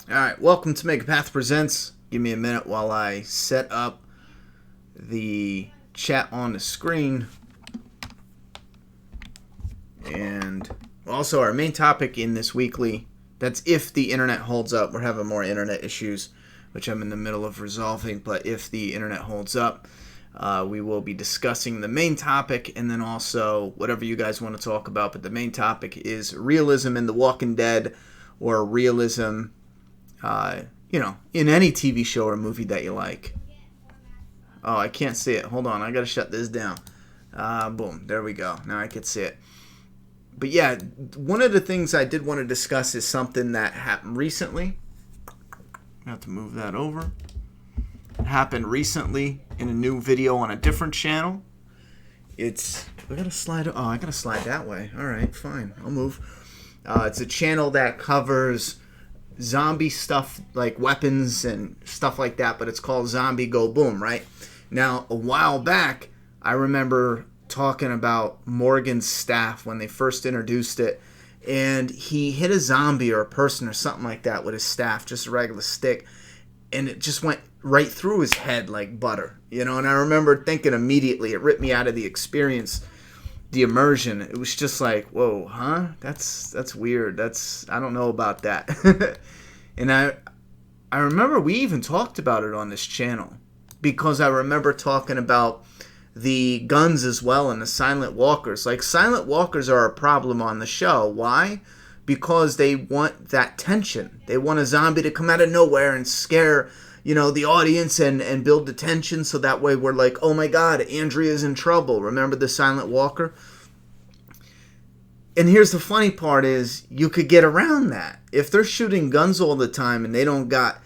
Alright, welcome to Make a Path Presents. Give me a minute while I set up the chat on the screen. And also our main topic in this weekly, that's if the internet holds up. We're having more internet issues, which I'm in the middle of resolving, but if the internet holds up, we will be discussing the main topic and then also whatever you guys want to talk about. But the main topic is realism in The Walking Dead, or realism in any TV show or movie that you like. Oh, I can't see it. Hold on, I gotta shut this down. Boom, there we go. Now I can see it. But yeah, one of the things I did want to discuss is something that happened recently. I have to move that over. It happened recently in a new video on a different channel. I gotta slide. Oh, I gotta slide that way. All right, fine. I'll move. It's a channel that covers zombie stuff like weapons and stuff like that, but it's called Zombie Go Boom, right? Now, a while back, I remember talking about Morgan's staff when they first introduced it, and he hit a zombie or a person or something like that with his staff, just a regular stick, and it just went right through his head like butter, and I remember thinking immediately, it ripped me out of the experience, the immersion. It was just like, whoa, huh? That's weird. I don't know about that. And I remember we even talked about it on this channel, because I remember talking about the guns as well and the silent walkers. Like, silent walkers are a problem on the show. Why? Because they want that tension. They want a zombie to come out of nowhere and scare the audience and build the tension, so that way we're like, oh my god, Andrea's in trouble. Remember the silent walker? And here's the funny part is, you could get around that. If they're shooting guns all the time and they don't got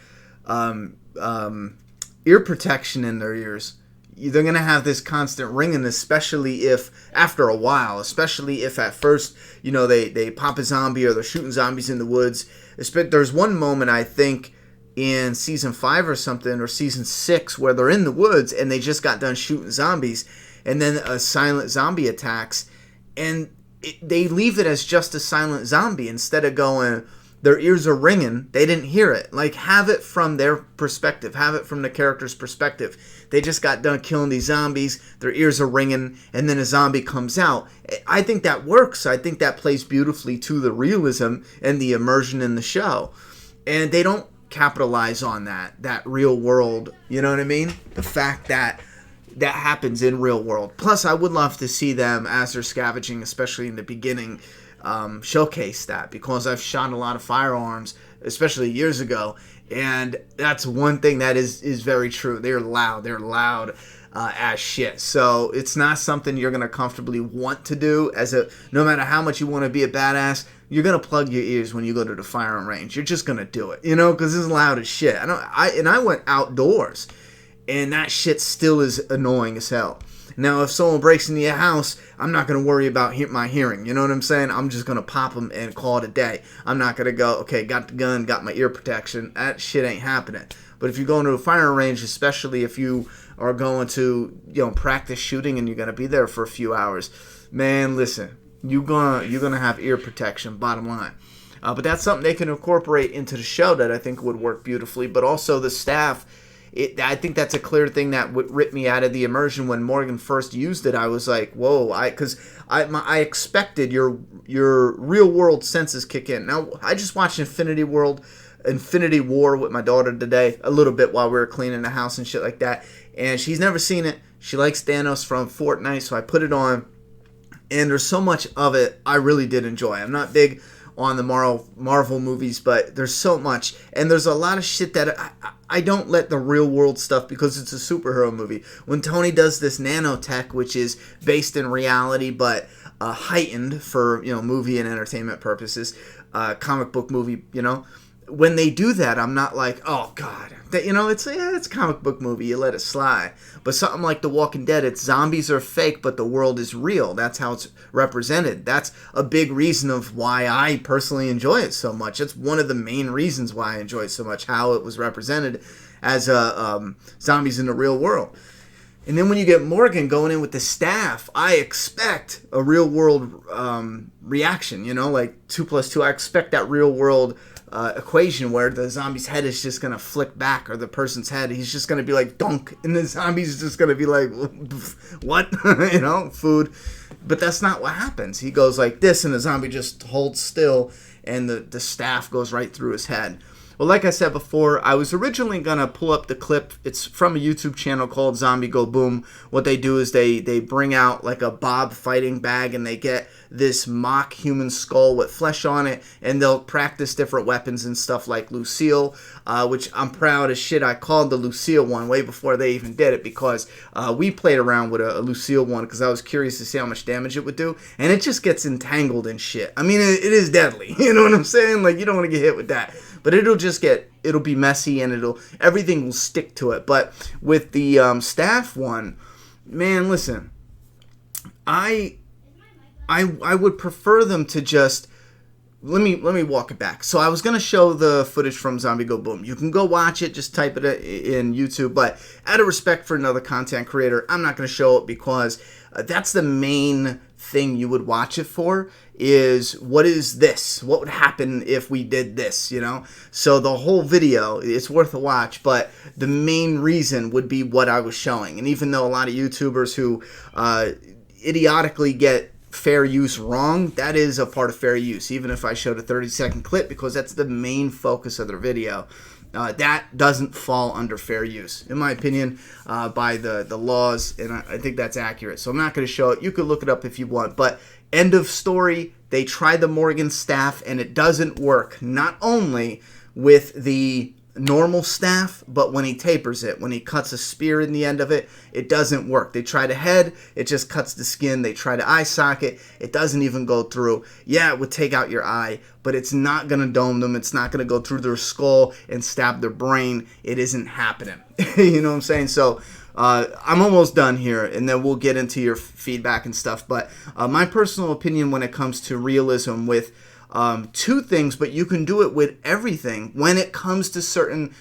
ear protection in their ears, they're going to have this constant ringing, especially if, after a while, especially if at first, they pop a zombie or they're shooting zombies in the woods. There's one moment, I think, in season 5 or something, or season 6, where they're in the woods and they just got done shooting zombies, and then a silent zombie attacks, and they leave it as just a silent zombie instead of going, their ears are ringing, they didn't hear it. Like, have it from their perspective, have it from the character's perspective. They just got done killing these zombies, their ears are ringing, and then a zombie comes out. I think that works. I think that plays beautifully to the realism and the immersion in the show. And they don't capitalize on that real world, you know what I mean? The fact that happens in real world. Plus, I would love to see them, as they're scavenging, especially in the beginning, showcase that, because I've shot a lot of firearms, especially years ago, and that's one thing that is very true. They're loud as shit. So it's not something you're gonna comfortably want to do. No matter how much you want to be a badass, you're gonna plug your ears when you go to the firing range. You're just gonna do it, because it's loud as shit. I went outdoors, and that shit still is annoying as hell. Now, if someone breaks into your house, I'm not going to worry about my hearing. You know what I'm saying? I'm just going to pop them and call it a day. I'm not going to go, okay, got the gun, got my ear protection. That shit ain't happening. But if you go into a firing range, especially if you are going to, practice shooting and you're going to be there for a few hours, man, listen, you're gonna have ear protection, bottom line. But that's something they can incorporate into the show that I think would work beautifully. But also the staff, I think that's a clear thing that would rip me out of the immersion. When Morgan first used it, I was like, whoa, because I expected your real world senses kick in. Now, I just watched Infinity War with my daughter today, a little bit while we were cleaning the house and shit like that, and she's never seen it. She likes Thanos from Fortnite, so I put it on, and there's so much of it I really did enjoy. I'm not big on the Marvel movies, but there's so much, and there's a lot of shit that I don't let the real world stuff, because it's a superhero movie. When Tony does this nanotech, which is based in reality but heightened for movie and entertainment purposes, comic book movie, when they do that, I'm not like, oh god, it's a comic book movie, you let it slide. But something like The Walking Dead, it's zombies are fake, but the world is real. That's how it's represented. That's a big reason of why I personally enjoy it so much. It's one of the main reasons why I enjoy it so much, how it was represented as zombies in the real world. And then when you get Morgan going in with the staff, I expect a real world reaction, you know, like 2 plus 2. I expect that real world equation where the zombie's head is just going to flick back, or the person's head, he's just going to be like, dunk, and the zombie's just going to be like, what? You know, food. But that's not what happens. He goes like this, and the zombie just holds still, and the staff goes right through his head. Well, like I said before, I was originally going to pull up the clip. It's from a YouTube channel called Zombie Go Boom. What they do is they bring out like a Bob fighting bag, and they get this mock human skull with flesh on it, and they'll practice different weapons and stuff like Lucille, which I'm proud as shit. I called the Lucille one way before they even did it, because we played around with a Lucille one because I was curious to see how much damage it would do, and it just gets entangled in shit. I mean, it is deadly. You know what I'm saying? Like, you don't want to get hit with that. But it'll be messy, and everything will stick to it. But with the staff one, man, listen, I would prefer them to just, let me walk it back. So I was going to show the footage from Zombie Go Boom. You can go watch it, just type it in YouTube. But out of respect for another content creator, I'm not going to show it, because that's the main thing you would watch it for, is what is this? What would happen if we did this, you know? So the whole video, it's worth a watch, but the main reason would be what I was showing. And even though a lot of YouTubers who idiotically get fair use wrong, that is a part of fair use, even if I showed a 30-second clip, because that's the main focus of their video. That doesn't fall under fair use, in my opinion, by the laws, and I think that's accurate. So I'm not going to show it. You could look it up if you want, but end of story. They tried the Morgan staff, and it doesn't work, not only with the normal staff, but when he tapers it, when he cuts a spear in the end of it, it doesn't work. They tried a head, it just cuts the skin. They tried an eye socket, it doesn't even go through. Yeah, it would take out your eye, but it's not going to dome them. It's not going to go through their skull and stab their brain. It isn't happening. You know what I'm saying? So I'm almost done here, and then we'll get into your feedback and stuff. But my personal opinion when it comes to realism with two things, but you can do it with everything when it comes to certain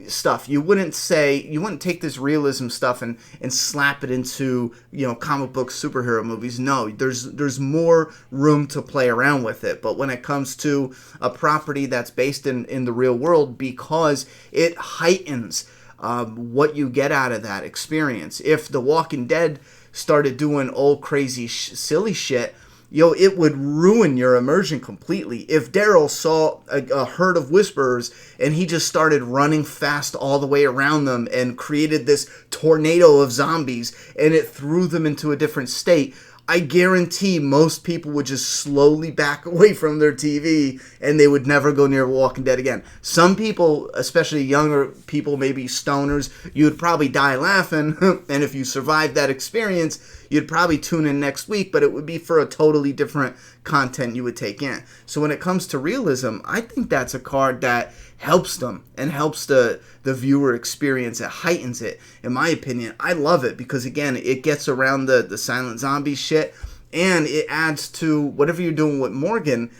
stuff. You wouldn't take this realism stuff and slap it into, you know, comic book superhero movies. No, there's more room to play around with it. But when it comes to a property that's based in the real world, because it heightens what you get out of that experience. If The Walking Dead started doing old crazy silly shit, it would ruin your immersion completely. If Daryl saw a herd of whisperers and he just started running fast all the way around them and created this tornado of zombies and it threw them into a different state, I guarantee most people would just slowly back away from their TV and they would never go near Walking Dead again. Some people, especially younger people, maybe stoners, you'd probably die laughing, and if you survived that experience, you'd probably tune in next week, but it would be for a totally different content you would take in. So when it comes to realism, I think that's a card that helps them and helps the viewer experience. It heightens it, in my opinion. I love it because, again, it gets around the silent zombie shit, and it adds to whatever you're doing with Morgan.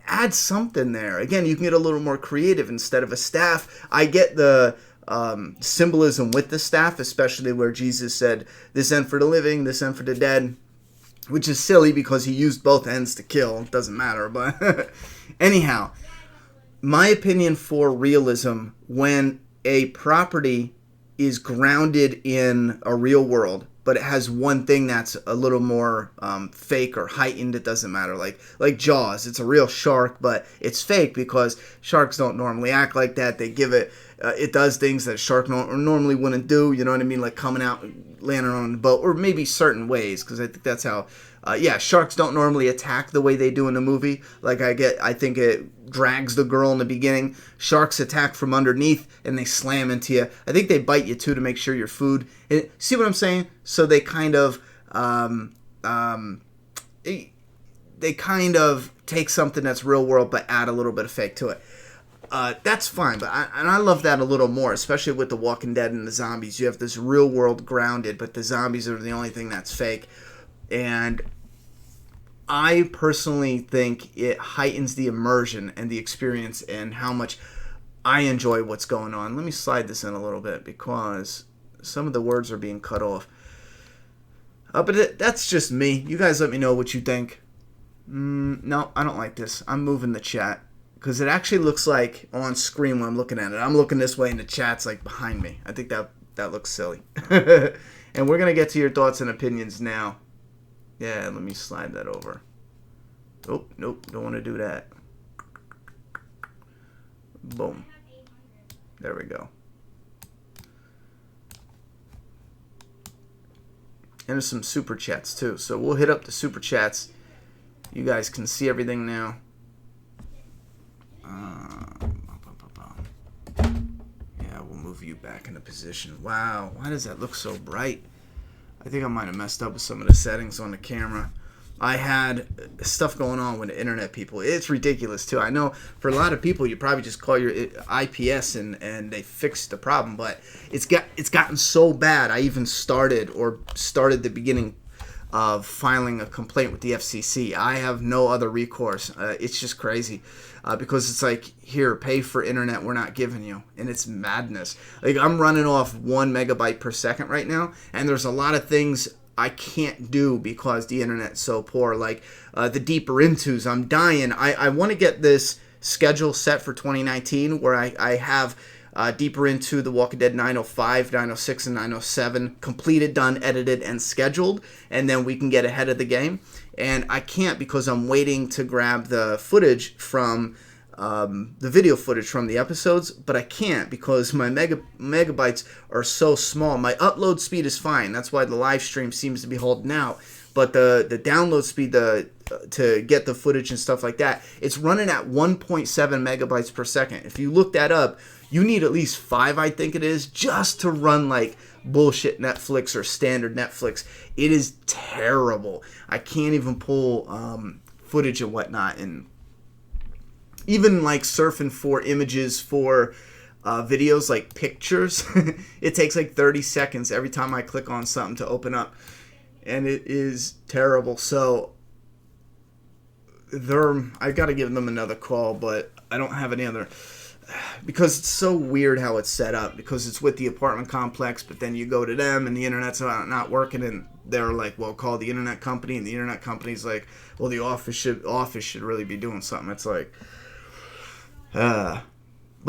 Add something there. Again, you can get a little more creative instead of a staff. I get the symbolism with the staff, especially where Jesus said, "This end for the living, this end for the dead," which is silly because he used both ends to kill. It doesn't matter, but anyhow, my opinion for realism, when a property is grounded in a real world, but it has one thing that's a little more fake or heightened, it doesn't matter. Like Jaws, it's a real shark, but it's fake because sharks don't normally act like that. They give it, it does things that a shark normally wouldn't do, you know what I mean? Like coming out, landing on a boat, or maybe certain ways, because I think that's how, sharks don't normally attack the way they do in the movie. Like I think it drags the girl in the beginning. Sharks attack from underneath and they slam into you. I think they bite you too to make sure your food. See what I'm saying? So they kind of take something that's real world but add a little bit of fake to it. That's fine, but I love that a little more, especially with The Walking Dead and the zombies. You have this real world grounded, but the zombies are the only thing that's fake. And I personally think it heightens the immersion and the experience and how much I enjoy what's going on. Let me slide this in a little bit because some of the words are being cut off. But that's just me. You guys let me know what you think. No, I don't like this. I'm moving the chat. Because it actually looks like on screen when I'm looking at it. I'm looking this way and the chat's like behind me. I think that looks silly. And we're going to get to your thoughts and opinions now. Yeah, let me slide that over. Oh, nope, don't want to do that. Boom. There we go. And there's some super chats too. So we'll hit up the super chats. You guys can see everything now. Yeah, we'll move you back into position. Wow, why does that look so bright? I think I might have messed up with some of the settings on the camera. I had stuff going on with the internet, people. It's ridiculous too. I know for a lot of people, you probably just call your IPS and they fixed the problem, but it's gotten so bad. I even started the beginning of filing a complaint with the FCC. I have no other recourse. It's just crazy because it's like, here, pay for internet we're not giving you, and it's madness. Like, I'm running off 1 megabyte per second right now, and there's a lot of things I can't do because the internet's so poor. Like the deeper intos, I'm dying. I want to get this schedule set for 2019 where I have deeper into The Walking Dead 905, 906, and 907 completed, done, edited, and scheduled, and then we can get ahead of the game. And I can't because I'm waiting to grab the footage from the video footage from the episodes, but I can't because my megabytes are so small. My upload speed is fine. That's why the live stream seems to be holding out. But the download speed to get the footage and stuff like that, it's running at 1.7 megabytes per second. If you look that up, you need at least 5, I think it is, just to run like bullshit Netflix or standard Netflix. It is terrible. I can't even pull footage and whatnot, and even like surfing for images for videos, like pictures, it takes like 30 seconds every time I click on something to open up. And it is terrible. So I got to give them another call, but I don't have any other, because it's so weird how it's set up, because it's with the apartment complex, but then you go to them and the internet's not working, and they're like, well, call the internet company, and the internet company's like, well, the office should really be doing something. It's like, but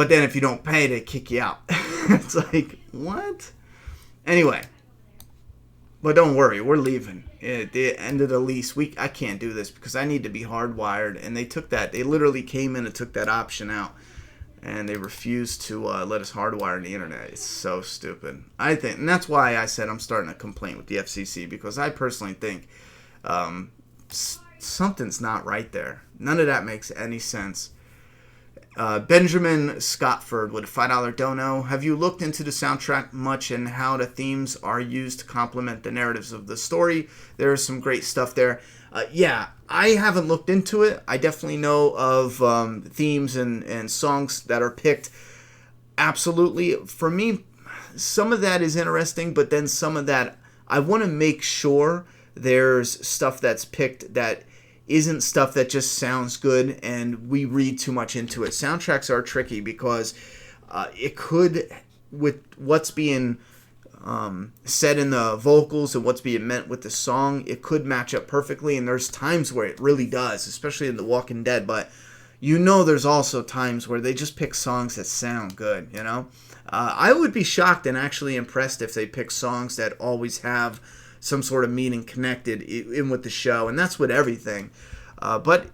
then if you don't pay, they kick you out. It's like, what? Anyway, but don't worry, we're leaving. At the end of the lease, I can't do this because I need to be hardwired, and they literally came in and took that option out, and they refused to let us hardwire the internet. It's so stupid. I think, and that's why I said I'm starting a complaint with the FCC, because I personally think something's not right there. None of that makes any sense. Benjamin Scottford with a $5 dono. Have you looked into the soundtrack much and how the themes are used to complement the narratives of the story? There's some great stuff there. Yeah, I haven't looked into it. I definitely know of themes and songs that are picked. Absolutely. For me, some of that is interesting, but then some of that, I want to make sure there's stuff that's picked that isn't stuff that just sounds good and we read too much into it. Soundtracks are tricky because it could, with what's being said in the vocals and what's being meant with the song, it could match up perfectly, and there's times where it really does, especially in The Walking Dead, but there's also times where they just pick songs that sound good, I would be shocked and actually impressed if they pick songs that always have some sort of meaning connected in with the show, and that's with everything. But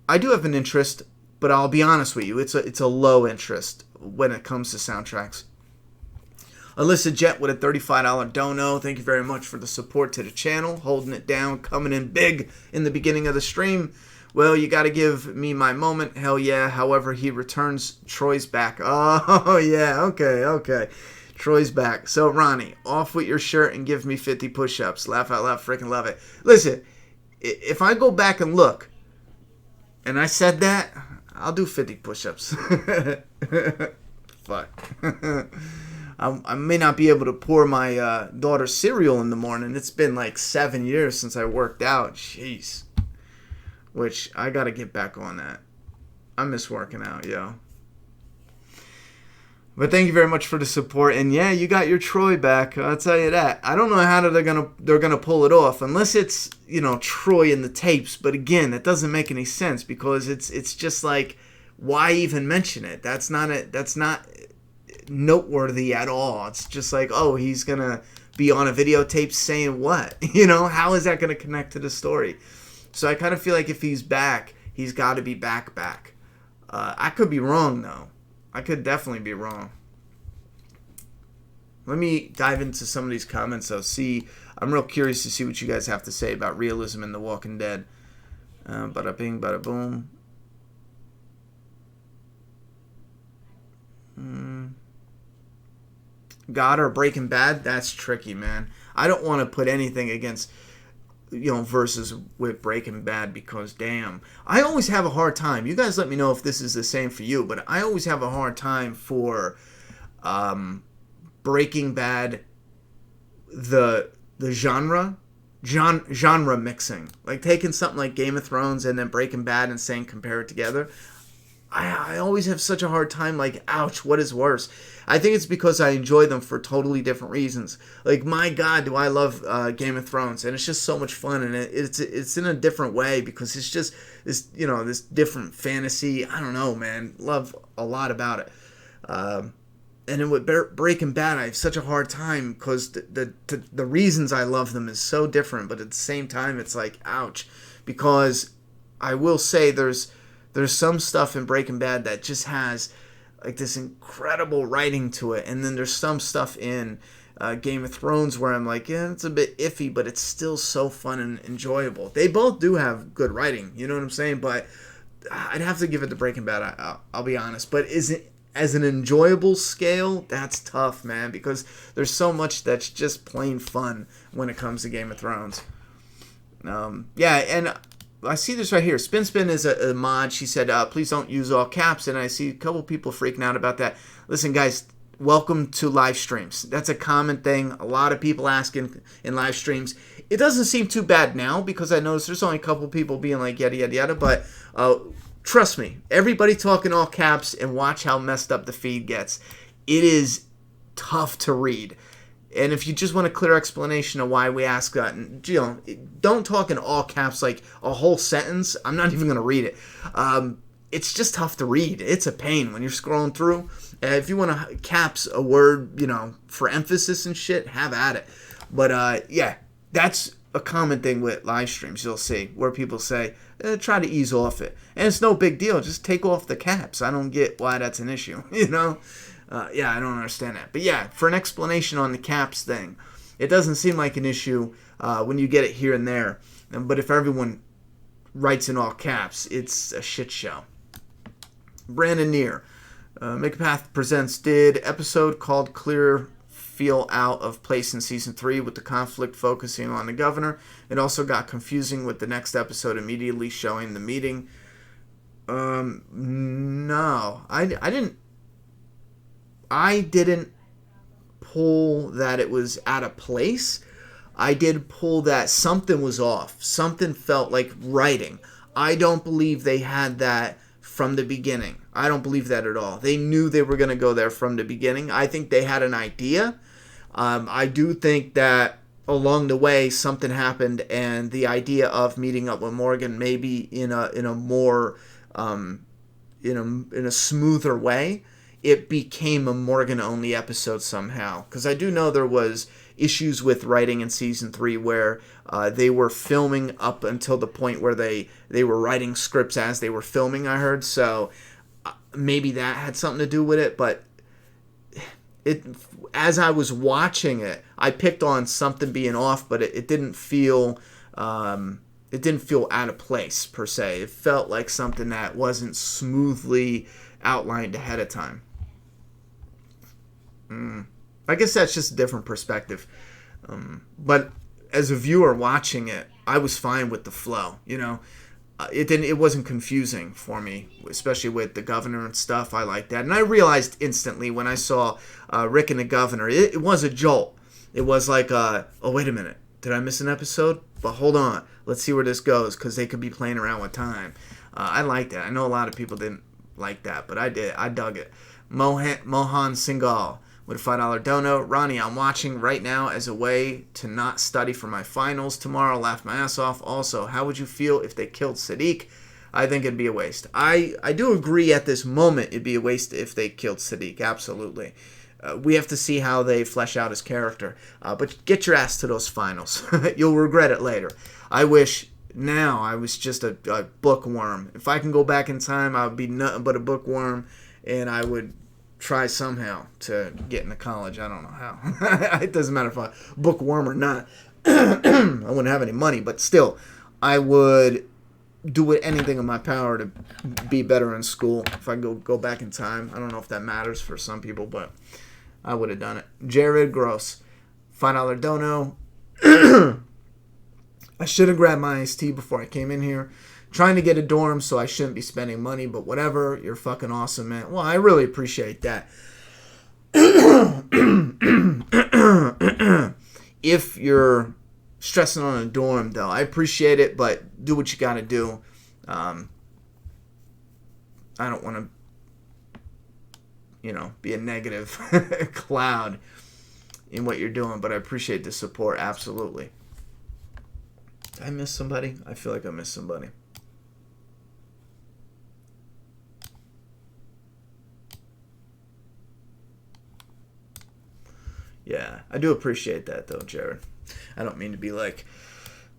I do have an interest, but I'll be honest with you, it's a low interest when it comes to soundtracks. Alyssa Jet with a $35 dono. Thank you very much for the support to the channel, holding it down, coming in big in the beginning of the stream. Well, you got to give me my moment. Hell yeah. However, he returns. Troy's back. Oh yeah. Okay. Troy's back. So, Ronnie, off with your shirt and give me 50 push-ups. Laugh out loud. Freaking love it. Listen, if I go back and look, and I said that, I'll do 50 push-ups. Fuck. I may not be able to pour my daughter cereal in the morning. It's been like 7 years since I worked out. Jeez. Which, I got to get back on that. I miss working out, yo. But thank you very much for the support, and yeah, you got your Troy back. I'll tell you that. I don't know how they're gonna pull it off unless it's Troy in the tapes. But again, that doesn't make any sense because it's just like, why even mention it? That's not noteworthy at all. It's just like, oh, he's gonna be on a videotape saying what? How is that gonna connect to the story? So I kind of feel like if he's back, he's got to be back. I could be wrong though. I could definitely be wrong. Let me dive into some of these comments though. I'm real curious to see what you guys have to say about realism in The Walking Dead. Bada bing, bada boom. God or Breaking Bad? That's tricky, man. I don't want to put anything against versus with Breaking Bad because damn, I always have a hard time. You guys let me know if this is the same for you, but I always have a hard time for Breaking Bad, the genre mixing, like taking something like Game of Thrones and then Breaking Bad and saying compare it together. I always have such a hard time, like, ouch, what is worse? I think it's because I enjoy them for totally different reasons. Like, my God, do I love Game of Thrones, and it's just so much fun, and it's in a different way because it's just this, this different fantasy. I don't know, man. Love a lot about it. And then with Breaking Bad, I have such a hard time because the reasons I love them is so different, but at the same time, it's like, ouch, because I will say there's some stuff in Breaking Bad that just has like this incredible writing to it, and then there's some stuff in Game of Thrones where I'm like, yeah, it's a bit iffy, but it's still so fun and enjoyable. They both do have good writing, you know what I'm saying? But I'd have to give it to Breaking Bad. I'll be honest. But is it as an enjoyable scale? That's tough, man, because there's so much that's just plain fun when it comes to Game of Thrones. Yeah, and I see this right here. Spin is a mod. She said, please don't use all caps. And I see a couple people freaking out about that. Listen, guys, welcome to live streams. That's a common thing. A lot of people asking in live streams. It doesn't seem too bad now because I noticed there's only a couple people being like, yada, yada, yada. But trust me, everybody talking all caps and watch how messed up the feed gets. It is tough to read. And if you just want a clear explanation of why we ask that, don't talk in all caps like a whole sentence. I'm not even going to read it. It's just tough to read. It's a pain when you're scrolling through. If you want to caps a word, for emphasis and shit, have at it. But yeah, that's a common thing with live streams. You'll see where people say, try to ease off it. And it's no big deal. Just take off the caps. I don't get why that's an issue, Yeah, I don't understand that. But yeah, for an explanation on the caps thing, it doesn't seem like an issue when you get it here and there. But if everyone writes in all caps, it's a shit show. Brandon Neer, Make a Path presents, did episode called Clear feel out of place in season 3 with the conflict focusing on the governor? It also got confusing with the next episode immediately showing the meeting. No, I didn't pull that it was out of place. I did pull that something was off. Something felt like writing. I don't believe they had that from the beginning. I don't believe that at all. They knew they were going to go there from the beginning. I think they had an idea. I do think that along the way something happened, and the idea of meeting up with Morgan maybe in a more in a smoother way, it became a Morgan-only episode somehow. Because I do know there was issues with writing in Season 3 where they were filming up until the point where they were writing scripts as they were filming, I heard. So maybe that had something to do with it. But as I was watching it, I picked on something being off, but it didn't feel... it didn't feel out of place, per se. It felt like something that wasn't smoothly outlined ahead of time. I guess that's just a different perspective. But as a viewer watching it, I was fine with the flow, It wasn't confusing for me, especially with the governor and stuff. I like that. And I realized instantly when I saw Rick and the governor, it was a jolt. It was like, oh, wait a minute. Did I miss an episode? But hold on. Let's see where this goes, because they could be playing around with time. I like that. I know a lot of people didn't like that, but I did. I dug it. Mohan Singhal with a $5 dono. Ronnie, I'm watching right now as a way to not study for my finals tomorrow. Laugh my ass off. Also, how would you feel if they killed Sadiq? I think it'd be a waste. I do agree at this moment it'd be a waste if they killed Sadiq. Absolutely. We have to see how they flesh out his character. But get your ass to those finals. You'll regret it later. I wish now I was just a bookworm. If I can go back in time, I would be nothing but a bookworm, and I would try somehow to get into college. I don't know how. It doesn't matter if I'm a bookworm or not. I wouldn't have any money, but still, I would do anything in my power to be better in school. If I go back in time, I don't know if that matters for some people, but I would have done it. Jared Gross, $5 dono. I should have grabbed my iced tea before I came in here. Trying to get a dorm, so I shouldn't be spending money, but whatever. You're fucking awesome, man. Well, I really appreciate that. If you're stressing on a dorm, though, I appreciate it, but do what you got to do. I don't want to, be a negative cloud in what you're doing, but I appreciate the support, absolutely. Did I miss somebody? I feel like I missed somebody. Yeah, I do appreciate that, though, Jared. I don't mean to be like,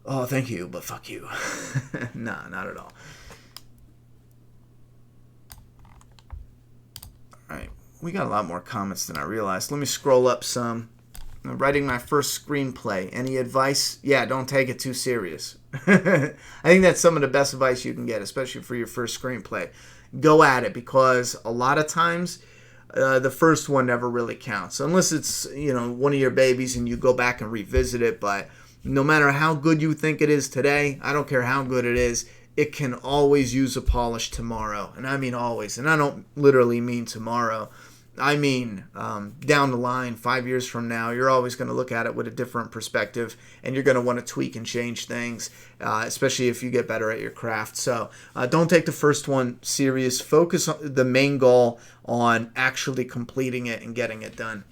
oh, thank you, but fuck you. Nah, not at all. All right, we got a lot more comments than I realized. Let me scroll up some. I'm writing my first screenplay. Any advice? Yeah, don't take it too serious. I think that's some of the best advice you can get, especially for your first screenplay. Go at it, because a lot of times the first one never really counts. Unless it's, one of your babies and you go back and revisit it. But no matter how good you think it is today, I don't care how good it is, it can always use a polish tomorrow. And I mean always. And I don't literally mean tomorrow. I mean, down the line, 5 years from now, you're always going to look at it with a different perspective, and you're going to want to tweak and change things, especially if you get better at your craft. So don't take the first one serious. Focus on the main goal on actually completing it and getting it done.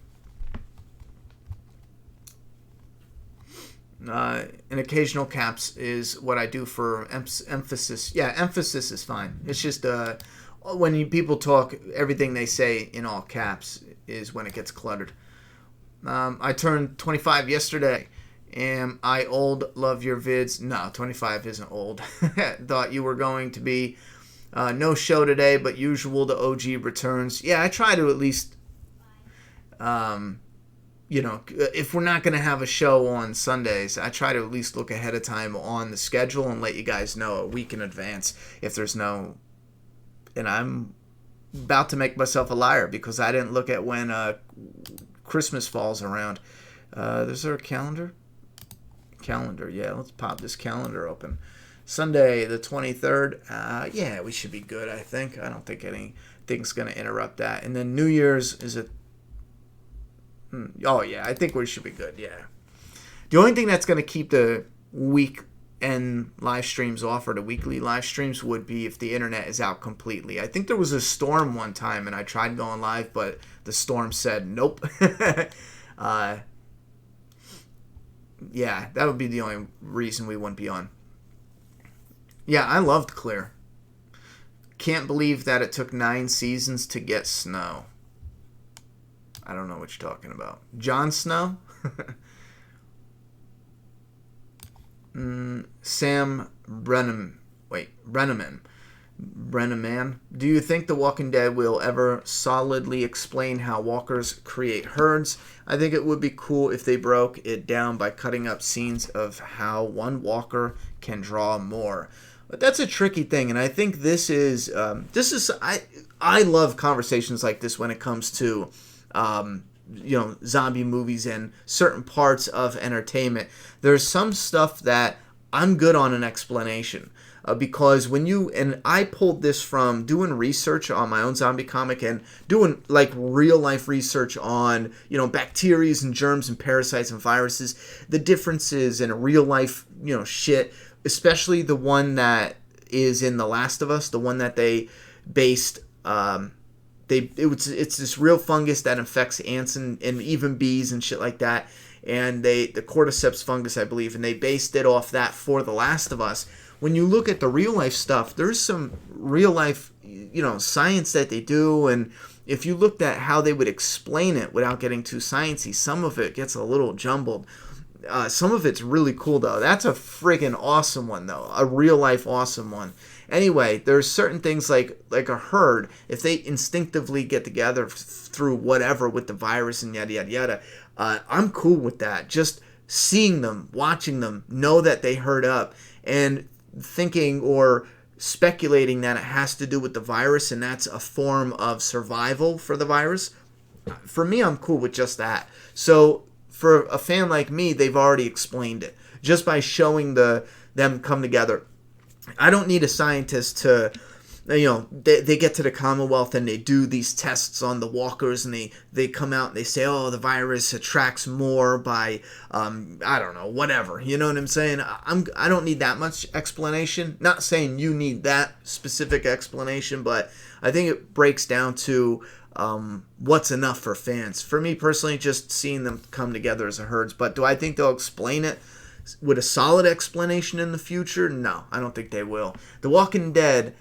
An occasional caps is what I do for emphasis. Yeah, emphasis is fine. It's just when people talk, everything they say in all caps is when it gets cluttered. I turned 25 yesterday. Am I old? Love your vids. No, 25 isn't old. Thought you were going to be no show today, but usual the OG returns. Yeah, I try to at least, if we're not going to have a show on Sundays, I try to at least look ahead of time on the schedule and let you guys know a week in advance if there's no... And I'm about to make myself a liar because I didn't look at when Christmas falls around. Is there a calendar? Calendar, yeah. Let's pop this calendar open. Sunday, the 23rd. Yeah, we should be good, I think. I don't think anything's going to interrupt that. And then New Year's is it... Oh, yeah, I think we should be good, yeah. The only thing that's going to keep the weekend live streams off, or the weekly live streams, would be if the internet is out completely. I think there was a storm one time and I tried going live, but the storm said nope. Yeah, that would be the only reason we wouldn't be on. Yeah, I loved Clear. Can't believe that it took 9 seasons to get Snow. I don't know what you're talking about. Jon Snow? Sam Brenneman. Do you think The Walking Dead will ever solidly explain how walkers create herds? I think it would be cool if they broke it down by cutting up scenes of how one walker can draw more. But that's a tricky thing, and I think this is I love conversations like this when it comes to zombie movies and certain parts of entertainment. There's some stuff that I'm good on an explanation. Because and I pulled this from doing research on my own zombie comic and doing like real life research on, bacteria and germs and parasites and viruses, the differences in real life, shit, especially the one that is in The Last of Us, the one that they based it's this real fungus that infects ants and even bees and shit like that. And the cordyceps fungus, I believe, and they based it off that for The Last of Us. When you look at the real life stuff, there's some real life, science that they do, and if you looked at how they would explain it without getting too sciencey, some of it gets a little jumbled. Some of it's really cool, though. That's a friggin' awesome one, though. A real life awesome one. Anyway, there's certain things like a herd, if they instinctively get together through whatever with the virus and yada yada yada, I'm cool with that. Just seeing them, watching them, know that they herd up, and thinking or speculating that it has to do with the virus and that's a form of survival for the virus. For me, I'm cool with just that. So for a fan like me, they've already explained it just by showing them come together. I don't need a scientist to, they get to the Commonwealth and they do these tests on the walkers, and they come out and they say, oh, the virus attracts more by, I don't know, whatever. You know what I'm saying? I don't need that much explanation. Not saying you need that specific explanation, but I think it breaks down to what's enough for fans. For me personally, just seeing them come together as a herds. But do I think they'll explain it with a solid explanation in the future? No, I don't think they will. The Walking Dead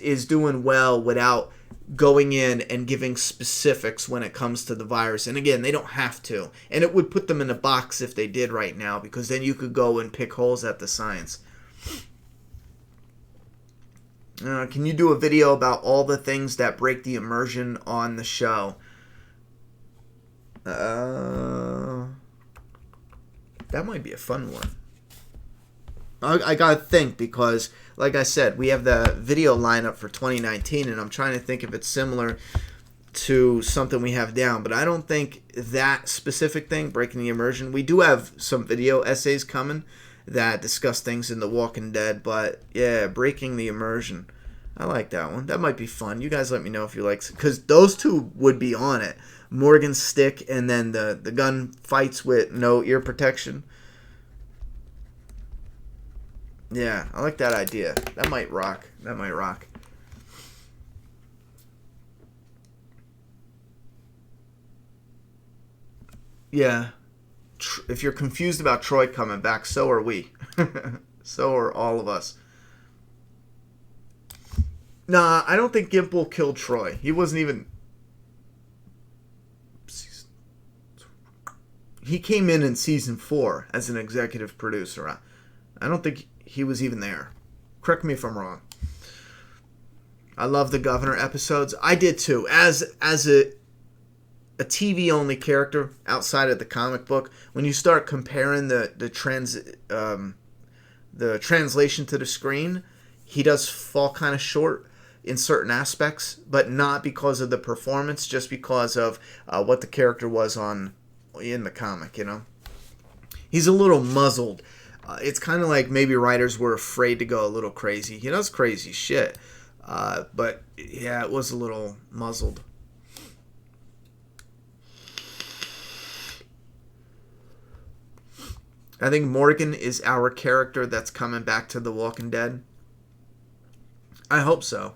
is doing well without going in and giving specifics when it comes to the virus. And again, they don't have to. And it would put them in a box if they did right now, because then you could go and pick holes at the science. Can you do a video about all the things that break the immersion on the show? That might be a fun one. I gotta think, because, like I said, we have the video lineup for 2019, and I'm trying to think if it's similar to something we have down. But I don't think that specific thing, breaking the immersion. We do have some video essays coming that discuss things in The Walking Dead, but yeah, breaking the immersion. I like that one. That might be fun. You guys let me know if you like, because those two would be on it. Morgan's stick, and then the gun fights with no ear protection. Yeah, I like that idea. That might rock. Yeah. If you're confused about Troy coming back, so are we. So are all of us. Nah, I don't think Gimple killed Troy. He wasn't even... He came in season 4 as an executive producer. I don't think he was even there. Correct me if I'm wrong. I love the Governor episodes. I did too. As a TV only character outside of the comic book, when you start comparing the translation to the screen, he does fall kind of short in certain aspects, but not because of the performance, just because of what the character was in the comic. He's a little muzzled. It's kind of like maybe writers were afraid to go a little crazy. He does crazy shit, but yeah, it was a little muzzled. I think Morgan is our character that's coming back to The Walking Dead. I hope so.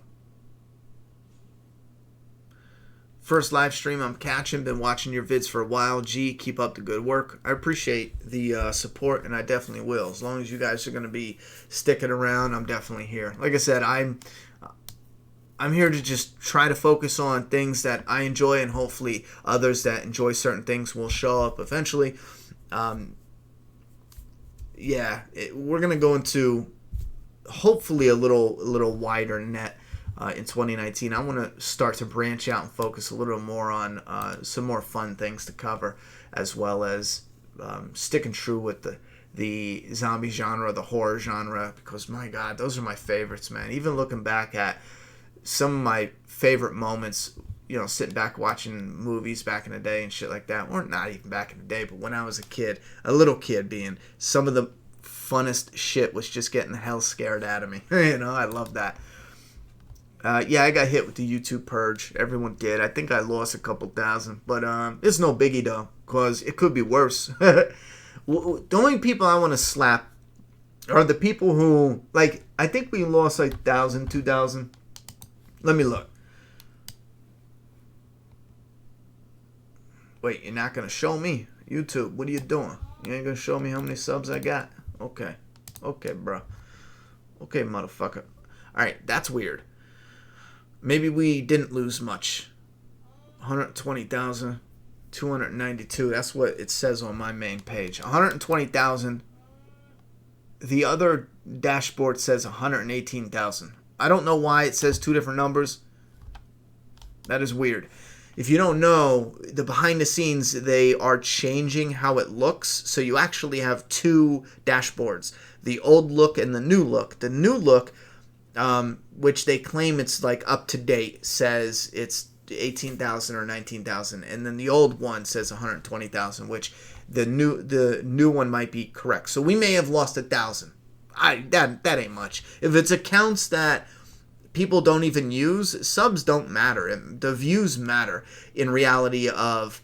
First live stream I'm catching. Been watching your vids for a while. G, keep up the good work. I appreciate the support, and I definitely will. As long as you guys are going to be sticking around, I'm definitely here. Like I said, I'm here to just try to focus on things that I enjoy, and hopefully others that enjoy certain things will show up eventually. We're going to go into hopefully a little wider net in 2019. I want to start to branch out and focus a little more on some more fun things to cover, as well as sticking true with the zombie genre, the horror genre, because my God, those are my favorites, man. Even looking back at some of my favorite moments, sitting back watching movies back in the day and shit like that, or not even back in the day, but when I was a little kid being, some of the funnest shit was just getting the hell scared out of me. I love that. I got hit with the YouTube purge. Everyone did. I think I lost a couple thousand, but it's no biggie though, because it could be worse. The only people I want to slap are the people who, I think we lost 1,000, 2,000. Let me look. Wait, you're not going to show me? YouTube, what are you doing? You ain't going to show me how many subs I got? Okay. Okay, bro. Okay, motherfucker. Alright, that's weird. Maybe we didn't lose much. 120,292. That's what it says on my main page. 120,000. The other dashboard says 118,000. I don't know why it says two different numbers. That is weird. If you don't know, the behind the scenes, they are changing how it looks. So you actually have two dashboards. The old look and the new look. The new look, which they claim it's like up to date, says it's 18,000 or 19,000. And then the old one says 120,000, which the new one might be correct. So we may have lost 1,000. That ain't much. If it's accounts that people don't even use, subs don't matter. The views matter in reality of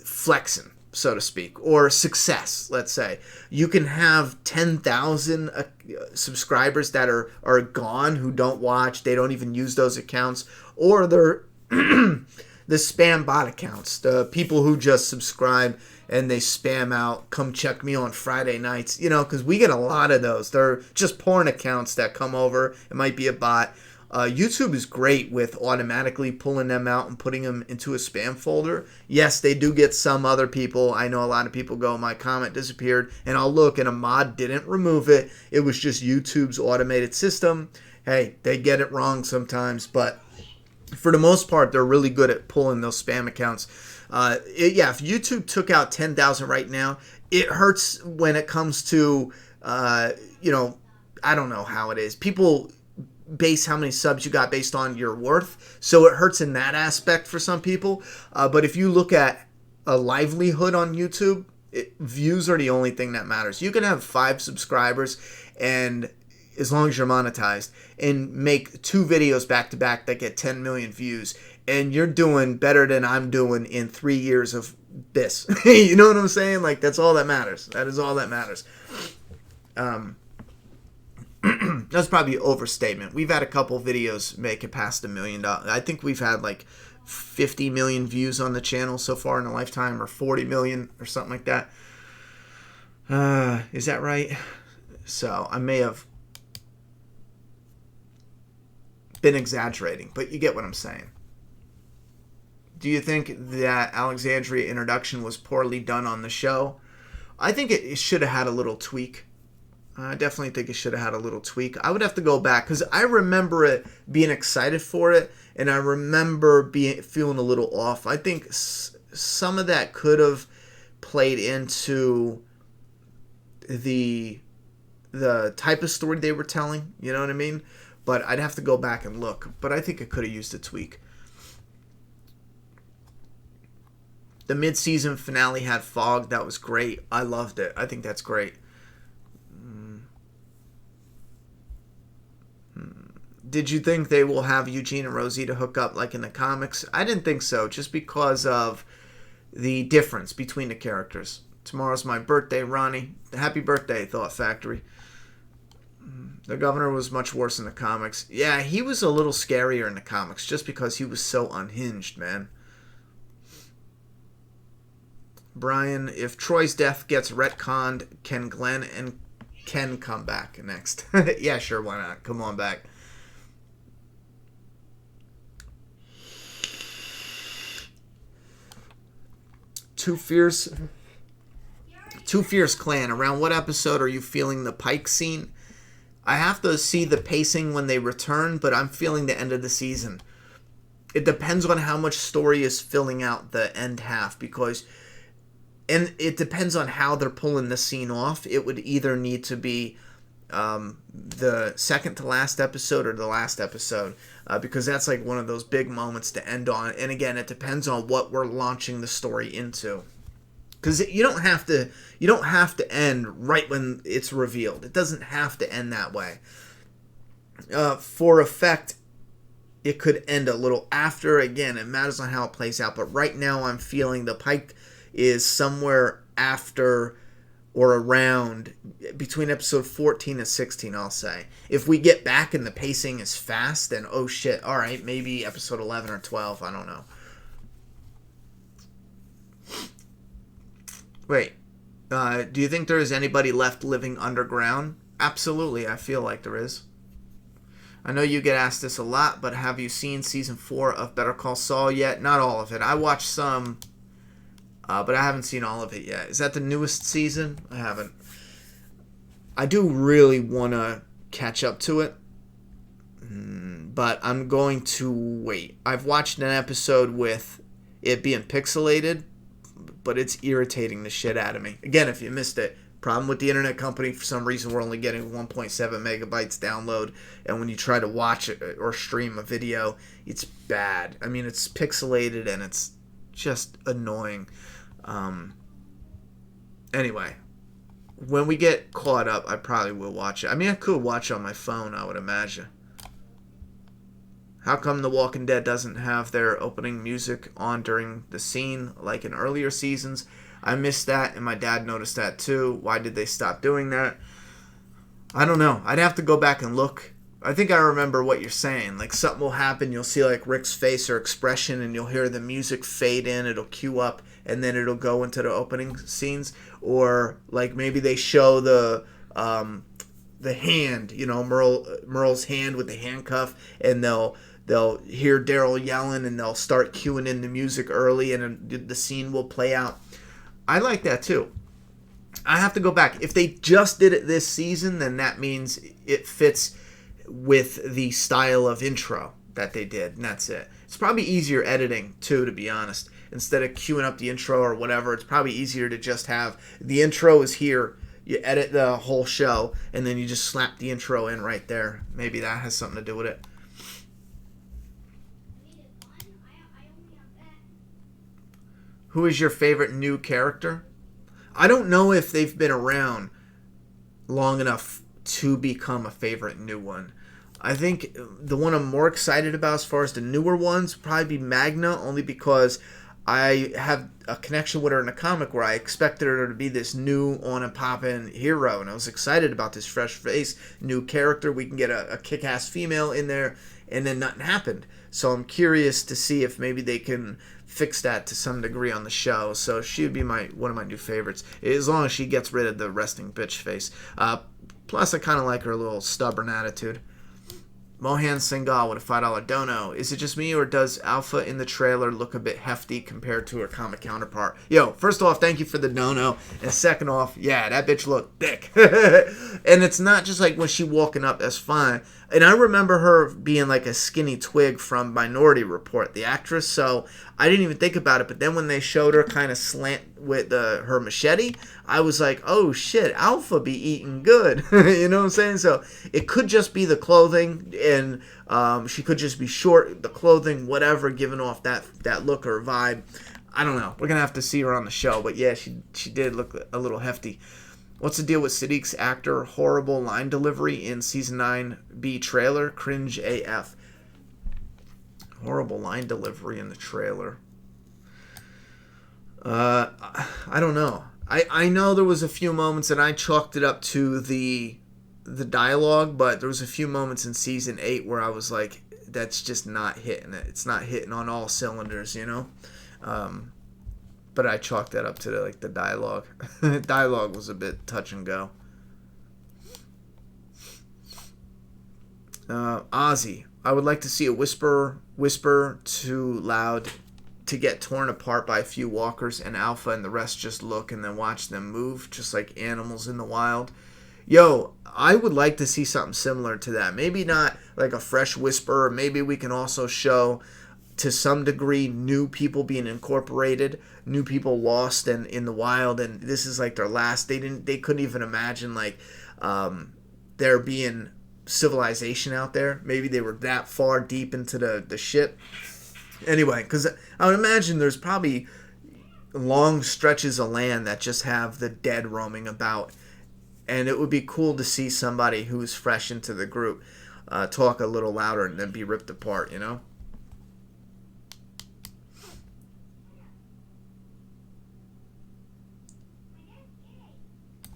flexing, so to speak, or success, let's say. You can have 10,000 subscribers that are gone, who don't watch, they don't even use those accounts, or they're the spam bot accounts, the people who just subscribe and they spam out, come check me on Friday nights, because we get a lot of those. They're just porn accounts that come over. It might be a bot. YouTube is great with automatically pulling them out and putting them into a spam folder. Yes, they do get some other people. I know a lot of people go, my comment disappeared, and I'll look, and a mod didn't remove it. It was just YouTube's automated system. Hey, they get it wrong sometimes, but for the most part, they're really good at pulling those spam accounts. If YouTube took out 10,000 right now, it hurts when it comes to, I don't know how it is. People base how many subs you got based on your worth, so it hurts in that aspect for some people. But if you look at a livelihood on YouTube, views are the only thing that matters. You can have 5 subscribers, and as long as you're monetized, and make 2 videos back to back that get 10 million views, and you're doing better than I'm doing in 3 years of this. You know what I'm saying? Like, that's all that matters. That is all that matters. That's probably an overstatement. We've had a couple videos make it past $1 million. I think we've had like 50 million views on the channel so far in a lifetime, or 40 million or something like that. Is that right? So I may have been exaggerating, but you get what I'm saying. Do you think that Alexandria introduction was poorly done on the show? I think it should have had a little tweak. I definitely think it should have had a little tweak. I would have to go back, because I remember it being excited for it, and I remember feeling a little off. I think some of that could have played into the type of story they were telling. You know what I mean? But I'd have to go back and look. But I think it could have used a tweak. The mid-season finale had fog. That was great. I loved it. I think that's great. Did you think they will have Eugene and Rosita hook up like in the comics? I didn't think so, just because of the difference between the characters. Tomorrow's my birthday, Ronnie. Happy birthday, Thought Factory. The governor was much worse in the comics. Yeah, he was a little scarier in the comics, just because he was so unhinged, man. Brian, if Troy's death gets retconned, can Glenn and Ken come back next? Yeah, sure, why not? Come on back. Too Fierce Clan. Around what episode are you feeling the Pike scene? I have to see the pacing when they return, but I'm feeling the end of the season. It depends on how much story is filling out the end half, and it depends on how they're pulling the scene off. It would either need to be the second to last episode or the last episode, because that's like one of those big moments to end on. And again, it depends on what we're launching the story into, because you don't have to end right when it's revealed. It doesn't have to end that way. For effect, it could end a little after. Again, it matters on how it plays out, but right now I'm feeling the Pike is somewhere after or around between episode 14 and 16, I'll say. If we get back and the pacing is fast, then oh shit, alright, maybe episode 11 or 12, I don't know. Wait, do you think there is anybody left living underground? Absolutely, I feel like there is. I know you get asked this a lot, but have you seen season 4 of Better Call Saul yet? Not all of it. I watched some, but I haven't seen all of it yet. Is that the newest season? I haven't. I do really want to catch up to it, but I'm going to wait. I've watched an episode with it being pixelated, but it's irritating the shit out of me. Again, if you missed it, problem with the internet company, for some reason we're only getting 1.7 megabytes download, and when you try to watch it or stream a video, it's bad. I mean, it's pixelated and it's just annoying. Anyway, when we get caught up, I probably will watch it. I mean, I could watch it on my phone, I would imagine. How come The Walking Dead doesn't have their opening music on during the scene like in earlier seasons? I missed that, and my dad noticed that too. Why did they stop doing that? I don't know. I'd have to go back and look. I think I remember what you're saying. Like, something will happen, you'll see like Rick's face or expression, and you'll hear the music fade in, it'll cue up, and then it'll go into the opening scenes. Or like maybe they show the hand, Merle's hand with the handcuff, and they'll hear Daryl yelling, and they'll start cueing in the music early, and the scene will play out. I like that too. I have to go back. If they just did it this season, then that means it fits with the style of intro that they did, and that's it. It's probably easier editing too, to be honest. Instead of queuing up the intro or whatever, it's probably easier to just have the intro is here, you edit the whole show, and then you just slap the intro in right there. Maybe that has something to do with it. Who is your favorite new character? I don't know if they've been around long enough to become a favorite new one. I think the one I'm more excited about as far as the newer ones would probably be Magna, only because I have a connection with her in the comic where I expected her to be this new on and poppin' hero, and I was excited about this fresh face, new character. We can get a kick-ass female in there, and then nothing happened. So I'm curious to see if maybe they can fix that to some degree on the show. So she would be one of my new favorites, as long as she gets rid of the resting bitch face. Plus, I kind of like her little stubborn attitude. Mohan Singhal with a $5 dono. Is it just me, or does Alpha in the trailer look a bit hefty compared to her comic counterpart? Yo, first off, thank you for the dono. And second off, yeah, that bitch looked thick. And it's not just like when she walking up, that's fine. And I remember her being like a skinny twig from Minority Report, the actress, so I didn't even think about it. But then when they showed her kind of slant with her machete, I was like, oh shit, Alpha be eating good. You know what I'm saying? So it could just be the clothing, and she could just be short, the clothing, whatever, giving off that look or vibe. I don't know. We're going to have to see her on the show. But yeah, she did look a little hefty. What's the deal with Siddiq's actor? Horrible line delivery in Season 9B trailer. Cringe AF. Horrible line delivery in the trailer. I don't know. I know there was a few moments, and I chalked it up to the dialogue, but there was a few moments in Season 8 where I was like, that's just not hitting it. It's not hitting on all cylinders, you know? But I chalked that up to the dialogue. Dialogue was a bit touch and go. Ozzy. I would like to see a whisper too loud to get torn apart by a few walkers, and Alpha and the rest just look and then watch them move, just like animals in the wild. Yo, I would like to see something similar to that. Maybe not like a fresh whisper. Maybe we can also show, to some degree, new people being incorporated, new people lost in the wild, and this is like their last. They couldn't even imagine there being civilization out there. Maybe they were that far deep into the shit. Anyway, because I would imagine there's probably long stretches of land that just have the dead roaming about, and it would be cool to see somebody who's fresh into the group talk a little louder and then be ripped apart, you know?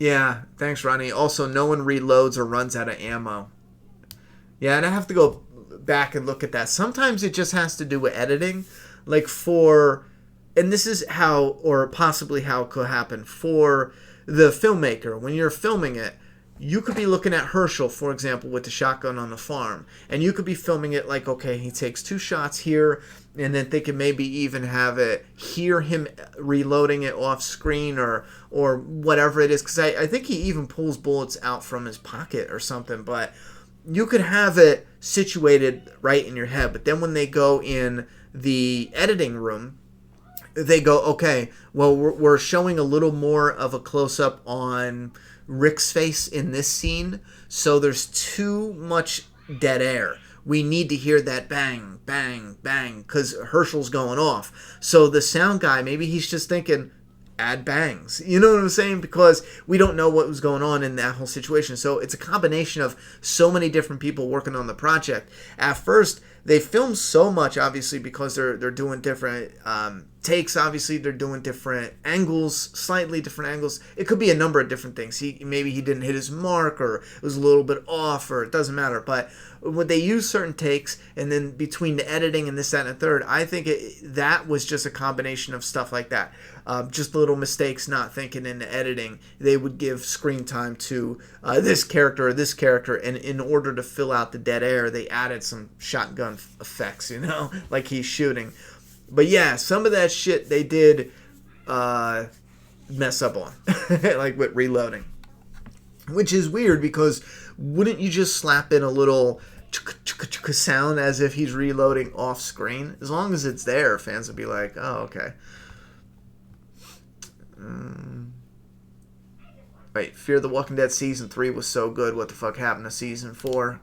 Yeah, thanks, Ronnie. Also, no one reloads or runs out of ammo. Yeah, and I have to go back and look at that. Sometimes it just has to do with editing. Like for and this is how, or possibly how it could happen for the filmmaker. When you're filming it, you could be looking at Herschel, for example, with the shotgun on the farm, and you could be filming it like, okay, he takes 2 shots here, and then they could maybe even have it hear him reloading it off screen or whatever it is, because I think he even pulls bullets out from his pocket or something, but you could have it situated right in your head. But then when they go in the editing room, they go, okay, well, we're showing a little more of a close-up on Rick's face in this scene, so there's too much dead air. We need to hear that bang, bang, bang, because Herschel's going off. So the sound guy, maybe he's just thinking, add bangs. You know what I'm saying? Because we don't know what was going on in that whole situation. So it's a combination of so many different people working on the project. At first, they filmed so much, obviously, because they're doing different takes. Obviously, they're doing different angles, slightly different angles. It could be a number of different things. Maybe he didn't hit his mark, or it was a little bit off, or it doesn't matter. But when they use certain takes, and then between the editing and this, that, and the third, I think that was just a combination of stuff like that. Just little mistakes, not thinking in the editing. They would give screen time to this character or this character, and in order to fill out the dead air, they added some shotgun effects, like he's shooting. But yeah, some of that shit they did mess up on, like with reloading. Which is weird, because wouldn't you just slap in a little sound as if he's reloading off screen? As long as it's there, fans would be like, oh, okay. Wait, Fear the Walking Dead Season 3 was so good. What the fuck happened to Season 4? ?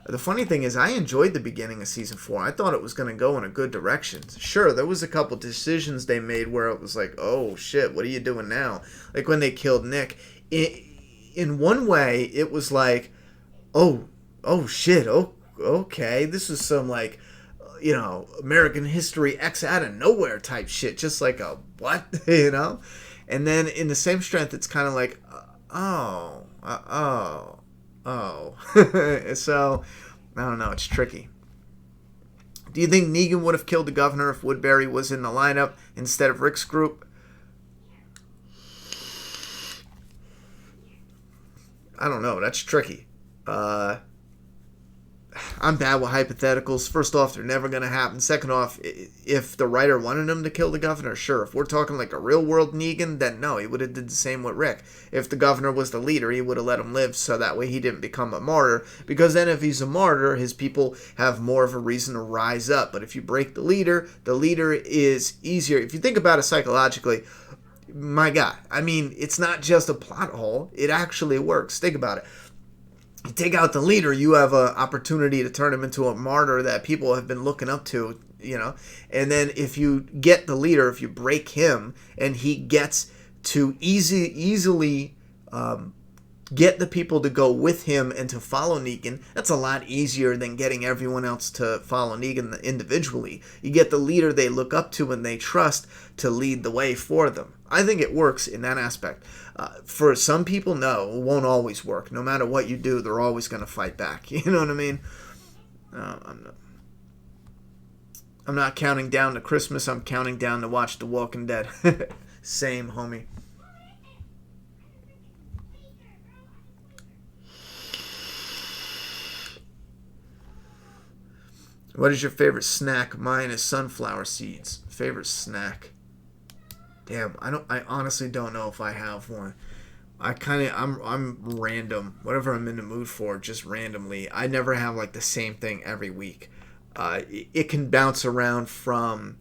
The funny thing is, I enjoyed the beginning of Season 4. I thought it was going to go in a good direction. Sure, there was a couple decisions they made where it was like, oh shit, what are you doing now? Like when they killed Nick. In one way, it was like, oh shit, okay. This is some like, American History X out of nowhere type shit. Just like a what, And then in the same strength, it's kind of like, oh. So, I don't know. It's tricky. Do you think Negan would have killed the governor if Woodbury was in the lineup instead of Rick's group? I don't know. That's tricky. I'm bad with hypotheticals. First off, they're never going to happen. Second off, if the writer wanted him to kill the governor, sure. If we're talking like a real-world Negan, then no, he would have did the same with Rick. If the governor was the leader, he would have let him live so that way he didn't become a martyr. Because then if he's a martyr, his people have more of a reason to rise up. But if you break the leader is easier. If you think about it psychologically, my God, I mean, it's not just a plot hole. It actually works. Think about it. You take out the leader, you have an opportunity to turn him into a martyr that people have been looking up to, And then if you get the leader, if you break him, and he gets to easily get the people to go with him and to follow Negan, that's a lot easier than getting everyone else to follow Negan individually. You get the leader they look up to and they trust to lead the way for them. I think it works in that aspect. For some people, no, it won't always work. No matter what you do, they're always going to fight back. You know what I mean? I'm not counting down to Christmas. I'm counting down to watch The Walking Dead. Same, homie. What is your favorite snack? Mine is sunflower seeds. Favorite snack? Damn, I honestly don't know if I have one. I'm random. Whatever I'm in the mood for, just randomly. I never have like the same thing every week. It can bounce around from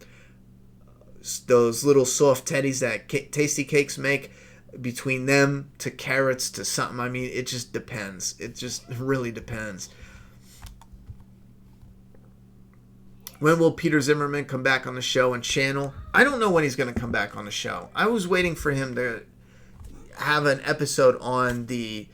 those little soft teddies that Tasty Cakes make, between them to carrots to something. I mean, it just depends. It just really depends. When will Peter Zimmerman come back on the show and channel? I don't know when he's going to come back on the show. I was waiting for him to have an episode on the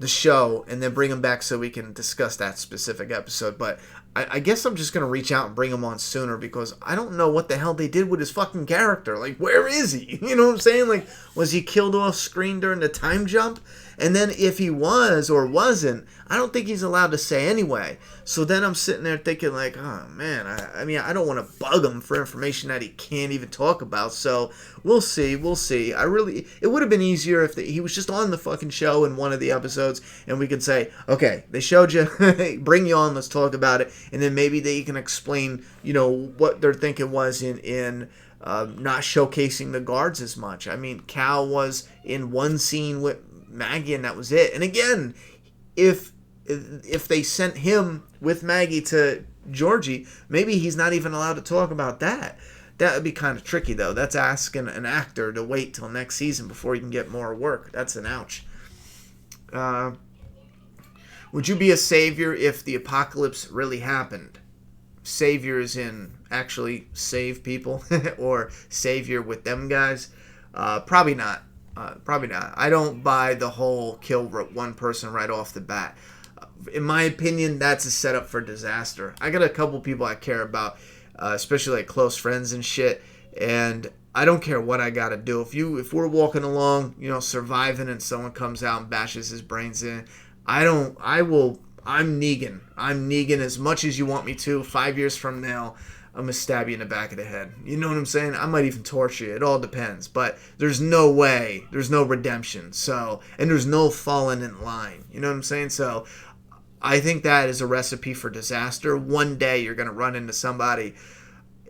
show and then bring him back so we can discuss that specific episode. But I guess I'm just going to reach out and bring him on sooner, because I don't know what the hell they did with his fucking character. Like, where is he? You know what I'm saying? Like, was he killed off screen during the time jump? And then if he was or wasn't, I don't think he's allowed to say anyway. So then I'm sitting there thinking like, oh man, I mean, I don't want to bug him for information that he can't even talk about. So we'll see. It would have been easier if he was just on the fucking show in one of the episodes and we could say, okay, they showed you, bring you on, let's talk about it. And then maybe they can explain, what their thinking was in not showcasing the guards as much. I mean, Cal was in one scene with Maggie and that was it. And again, if they sent him with Maggie to Georgie, maybe he's not even allowed to talk about that. That would be kind of tricky, though. That's asking an actor to wait till next season before he can get more work. That's an ouch. Would you be a savior if the apocalypse really happened? Saviors in actually save people or savior with them guys? Probably not. Probably not. I don't buy the whole kill one person right off the bat. In my opinion, that's a setup for disaster. I got a couple people I care about, especially like close friends and shit, and I don't care what I gotta do. If we're walking along, surviving, and someone comes out and bashes his brains in, I'm Negan. I'm Negan as much as you want me to. 5 years from now, I'm gonna stab you in the back of the head. You know what I'm saying? I might even torture you. It all depends. But there's no way. There's no redemption. So, and there's no falling in line. You know what I'm saying? So, I think that is a recipe for disaster. One day you're gonna run into somebody,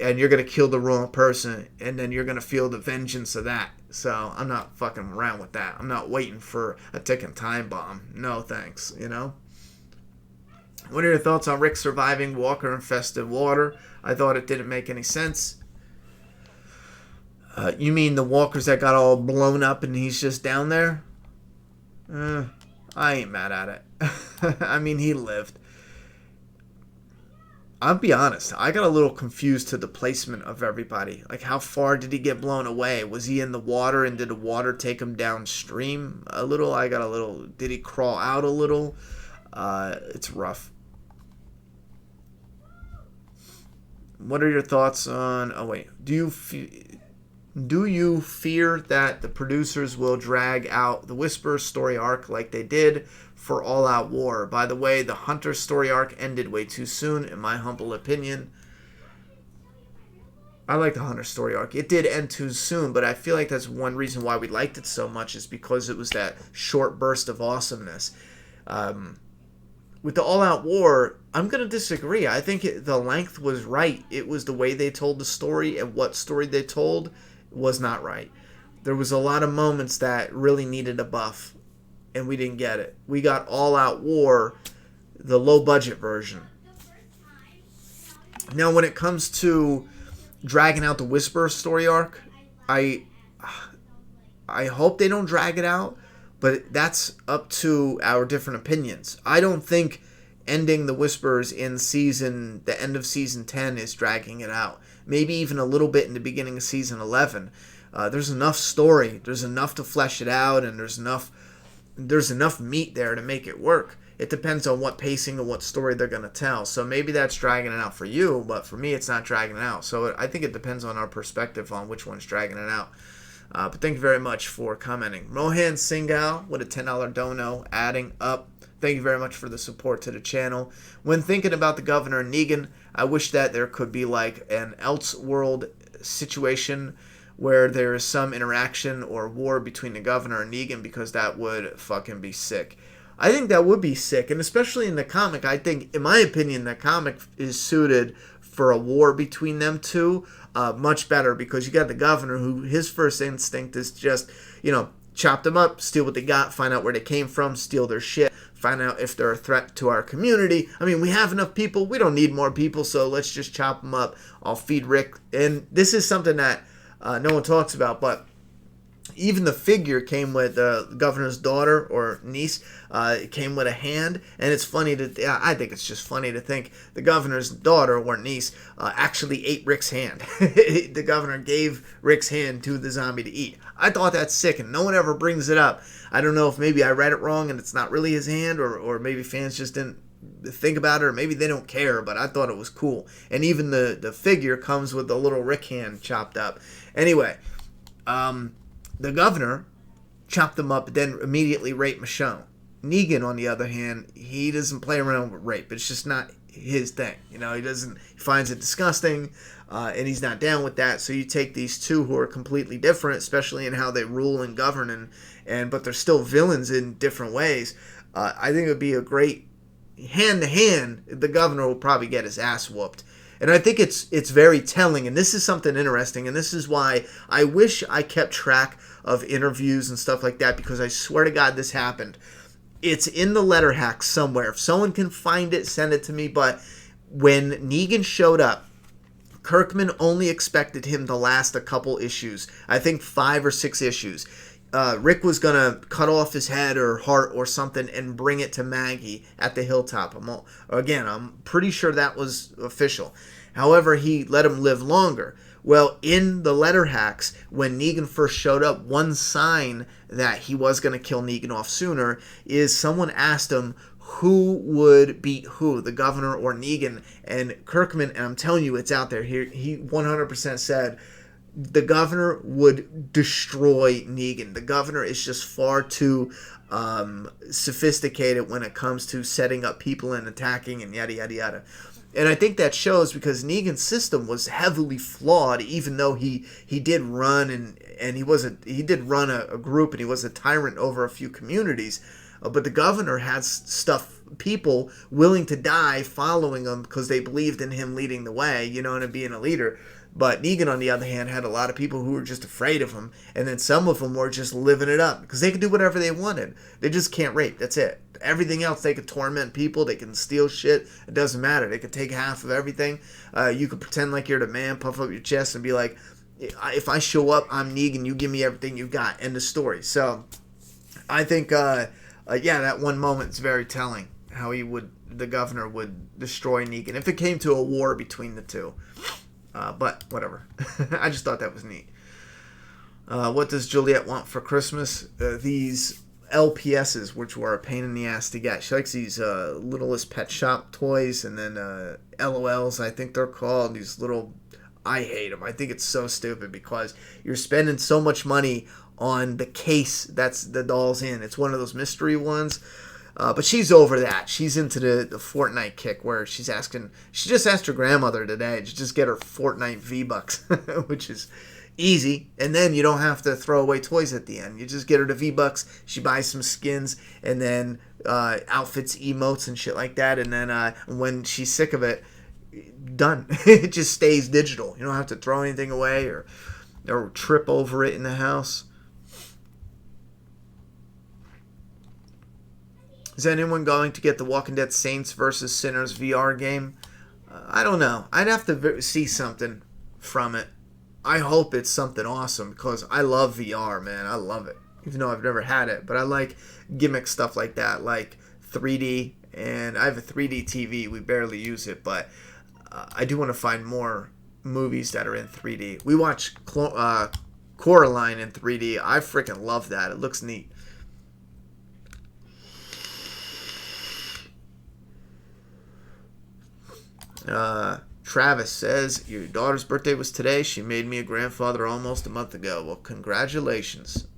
and you're gonna kill the wrong person, and then you're gonna feel the vengeance of that. So I'm not fucking around with that. I'm not waiting for a ticking time bomb. No thanks. What are your thoughts on Rick surviving walker-infested water? I thought it didn't make any sense. You mean the walkers that got all blown up and he's just down there? I ain't mad at it. I mean, he lived. I'll be honest, I got a little confused to the placement of everybody. Like, how far did he get blown away? Was he in the water and did the water take him downstream a little? Did he crawl out a little? It's rough. What are your thoughts on... Do you fear that the producers will drag out the Whisperer story arc like they did for All Out War? By the way, the Hunter story arc ended way too soon, in my humble opinion. I like the Hunter story arc. It did end too soon, but I feel like that's one reason why we liked it so much is because it was that short burst of awesomeness. With the All Out War, I'm going to disagree. I think the length was right. It was the way they told the story, and what story they told was not right. There was a lot of moments that really needed a buff, and we didn't get it. We got All Out War, the low-budget version. Now, when it comes to dragging out the Whisperer story arc, I hope they don't drag it out, but that's up to our different opinions. I don't think ending the Whisperers in the end of season 10 is dragging it out. Maybe even a little bit in the beginning of season 11. There's enough story. There's enough to flesh it out, and there's enough meat there to make it work. It depends on what pacing and what story they're going to tell. So maybe that's dragging it out for you, but for me, it's not dragging it out. So I think it depends on our perspective on which one's dragging it out. But thank you very much for commenting. Mohan Singhal with a $10 dono adding up. Thank you very much for the support to the channel. When thinking about the governor and Negan, I wish that there could be like an Elseworld situation where there is some interaction or war between the governor and Negan, because that would fucking be sick. I think that would be sick, and especially in the comic, I think, in my opinion, the comic is suited for a war between them two much better, because you got the governor who his first instinct is just, chop them up, steal what they got, find out where they came from, steal their shit, find out if they're a threat to our community. I mean, we have enough people. We don't need more people, so let's just chop them up. I'll feed Rick. And this is something that no one talks about, but even the figure came with the governor's daughter or niece. It came with a hand, and it's funny I think it's just funny to think the governor's daughter or niece actually ate Rick's hand. The governor gave Rick's hand to the zombie to eat. I thought that's sick, and no one ever brings it up. I don't know if maybe I read it wrong and it's not really his hand, or maybe fans just didn't think about it, or maybe they don't care, but I thought it was cool. And even the figure comes with the little Rick hand chopped up. Anyway, the governor chop them up, and then immediately rape Michonne. Negan, on the other hand, he doesn't play around with rape. It's just not his thing. He finds it disgusting, and he's not down with that. So you take these two who are completely different, especially in how they rule and govern, but they're still villains in different ways. I think it would be a great hand-to-hand. The governor will probably get his ass whooped. And I think it's very telling, and this is something interesting, and this is why I wish I kept track of interviews and stuff like that, because I swear to God this happened. It's in the letter hack somewhere. If someone can find it, send it to me. But when Negan showed up, Kirkman only expected him to last a couple issues. I think 5 or 6 issues. Rick was going to cut off his head or heart or something and bring it to Maggie at the hilltop. I'm pretty sure that was official. However, he let him live longer. Well, in the letter hacks, when Negan first showed up, one sign that he was going to kill Negan off sooner is someone asked him who would beat who, the governor or Negan. And Kirkman, and I'm telling you, it's out there here, he 100% said the governor would destroy Negan. The governor is just far too sophisticated when it comes to setting up people and attacking and yada, yada, yada. And I think that shows because Negan's system was heavily flawed, even though he did run and he did run a group and he was a tyrant over a few communities. But the governor has people willing to die following him because they believed in him leading the way, and being a leader. But Negan, on the other hand, had a lot of people who were just afraid of him, and then some of them were just living it up because they could do whatever they wanted. They just can't rape. That's it. Everything else, they could torment people. They can steal shit. It doesn't matter. They could take half of everything. You could pretend like you're the man, puff up your chest, and be like, if I show up, I'm Negan. You give me everything you got. End of story. So I think, that one moment is very telling. How the governor would destroy Negan if it came to a war between the two. But whatever. I just thought that was neat. What does Juliet want for Christmas? These LPSs, which were a pain in the ass to get. She likes these Littlest Pet Shop toys, and then LOLs, I think they're called. These little... I hate them. I think it's so stupid because you're spending so much money on the case that's the doll's in. It's one of those mystery ones. But she's over that. She's into the Fortnite kick where she just asked her grandmother today to just get her Fortnite V-Bucks, which is easy. And then you don't have to throw away toys at the end. You just get her the V-Bucks. She buys some skins and then outfits, emotes, and shit like that. And then when she's sick of it, done. It just stays digital. You don't have to throw anything away or trip over it in the house. Is anyone going to get the Walking Dead Saints vs. Sinners VR game? I don't know. I'd have to see something from it. I hope it's something awesome because I love VR, man. I love it. Even though I've never had it. But I like gimmick stuff like that, like 3D. And I have a 3D TV. We barely use it, but I do want to find more movies that are in 3D. We watch Coraline in 3D. I freaking love that. It looks neat. Travis says, your daughter's birthday was today. She made me a grandfather almost a month ago. Well, congratulations.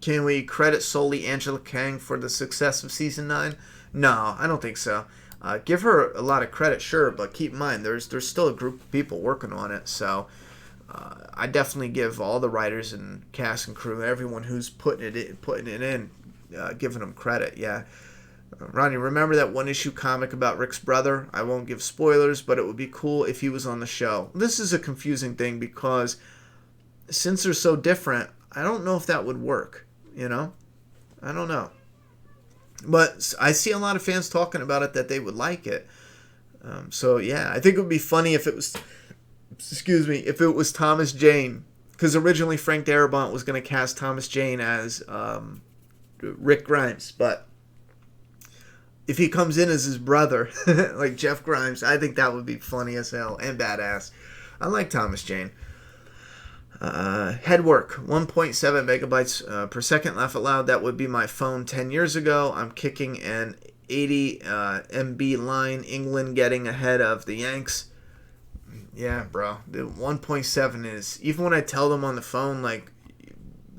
Can we credit solely Angela Kang for the success of Season 9? No, I don't think so. Give her a lot of credit, sure, but keep in mind, there's still a group of people working on it, so I definitely give all the writers and cast and crew, everyone who's putting it in, giving them credit, yeah. Ronnie, remember that one-issue comic about Rick's brother? I won't give spoilers, but it would be cool if he was on the show. This is a confusing thing because since they're so different, I don't know if that would work, I don't know. But I see a lot of fans talking about it that they would like it. So, yeah, I think it would be funny if it was, if it was Thomas Jane. Because originally Frank Darabont was going to cast Thomas Jane as Rick Grimes, but if he comes in as his brother, like Jeff Grimes, I think that would be funny as hell and badass. I like Thomas Jane. Head work, 1.7 megabytes per second. Laugh out loud. That would be my phone 10 years ago. I'm kicking an 80 MB line. England getting ahead of the Yanks. Yeah, bro. The 1.7 is, even when I tell them on the phone, like,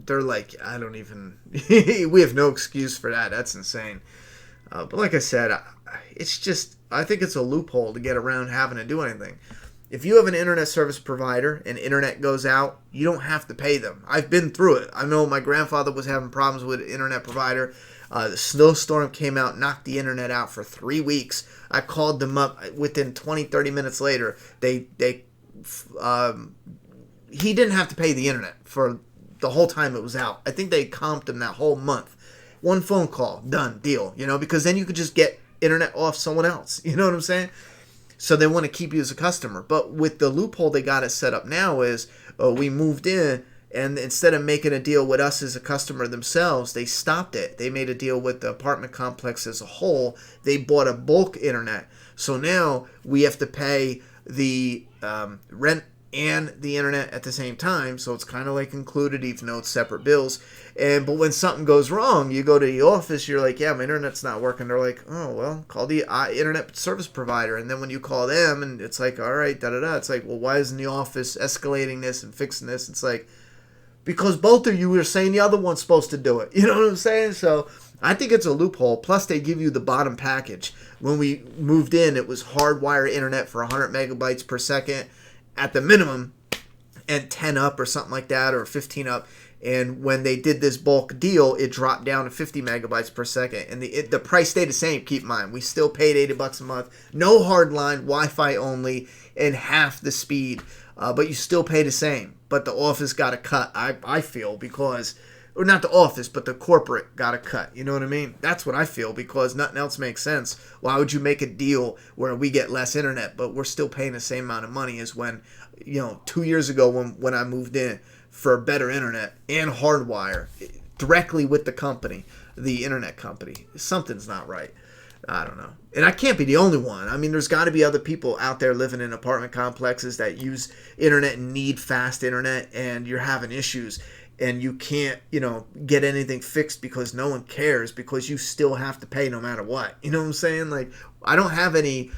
they're like, I don't even, we have no excuse for that. That's insane. But like I said, it's just, I think it's a loophole to get around having to do anything. If you have an internet service provider and internet goes out, you don't have to pay them. I've been through it. I know my grandfather was having problems with an internet provider. The snowstorm came out, knocked the internet out for 3 weeks. I called them up within 20, 30 minutes later. He didn't have to pay the internet for the whole time it was out. I think they comped him that whole month. One phone call, done, deal. Because then you could just get internet off someone else. You know what I'm saying? So they want to keep you as a customer. But with the loophole they got it set up now is, we moved in, and instead of making a deal with us as a customer themselves, they stopped it. They made a deal with the apartment complex as a whole. They bought a bulk internet. So now we have to pay the rent and the internet at the same time. So it's kind of like included, even though it's separate bills. But when something goes wrong, you go to the office, you're like, yeah, my internet's not working. They're like, oh, well, call the internet service provider. And then when you call them, and it's like, all right, da-da-da. It's like, well, why isn't the office escalating this and fixing this? It's like, because both of you are saying the other one's supposed to do it. You know what I'm saying? So I think it's a loophole. Plus, they give you the bottom package. When we moved in, it was hardwire internet for 100 megabytes per second at the minimum, and 10 up or something like that, or 15 up. And when they did this bulk deal, it dropped down to 50 megabytes per second. And the price stayed the same, keep in mind. We still paid $80 a month. No hard line, Wi-Fi only, and half the speed. But you still pay the same. But the office got a cut, I feel, because... Or not the office, but the corporate got a cut. You know what I mean? That's what I feel, because nothing else makes sense. Why would you make a deal where we get less internet, but we're still paying the same amount of money as when, 2 years ago when I moved in for better internet and hardwire directly with the company, the internet company. Something's not right. I don't know. And I can't be the only one. I mean, there's got to be other people out there living in apartment complexes that use internet and need fast internet, and you're having issues. And you can't, get anything fixed because no one cares, because you still have to pay no matter what. You know what I'm saying? Like, I don't have any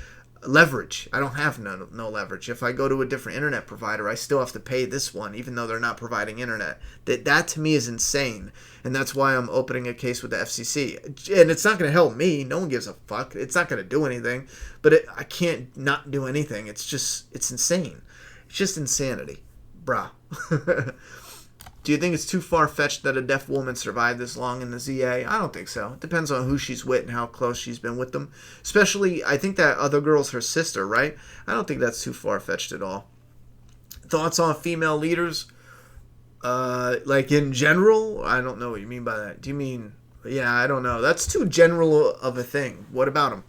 leverage. I don't have no leverage. If I go to a different internet provider, I still have to pay this one, even though they're not providing internet. That to me is insane. And that's why I'm opening a case with the FCC. And it's not going to help me. No one gives a fuck. It's not going to do anything. But I can't not do anything. It's insane. It's just insanity. Bruh. Do you think it's too far-fetched that a deaf woman survived this long in the ZA? I don't think so. It depends on who she's with and how close she's been with them. Especially, I think that other girl's her sister, right? I don't think that's too far-fetched at all. Thoughts on female leaders? Like in general? I don't know what you mean by that. Do you mean... Yeah, I don't know. That's too general of a thing. What about them?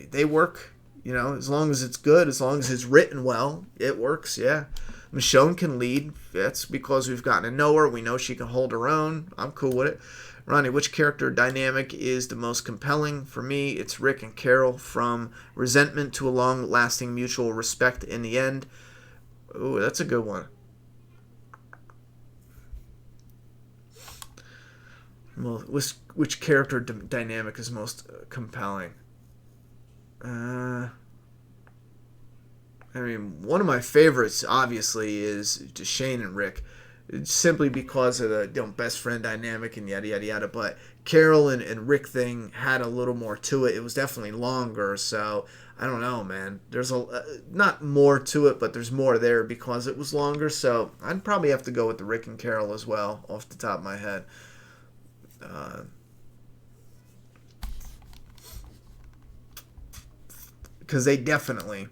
They work, as long as it's good, as long as it's written well, it works, yeah. Michonne can lead. That's because we've gotten to know her. We know she can hold her own. I'm cool with it. Ronnie, which character dynamic is the most compelling? For me, it's Rick and Carol, from resentment to a long-lasting mutual respect in the end. Ooh, that's a good one. Well, which character dynamic is most compelling? One of my favorites, obviously, is Shane and Rick, simply because of the best friend dynamic and yada, yada, yada. But Carol and Rick thing had a little more to it. It was definitely longer, so I don't know, man. There's not more to it, but there's more there because it was longer. So I'd probably have to go with the Rick and Carol as well, off the top of my head. Because they definitely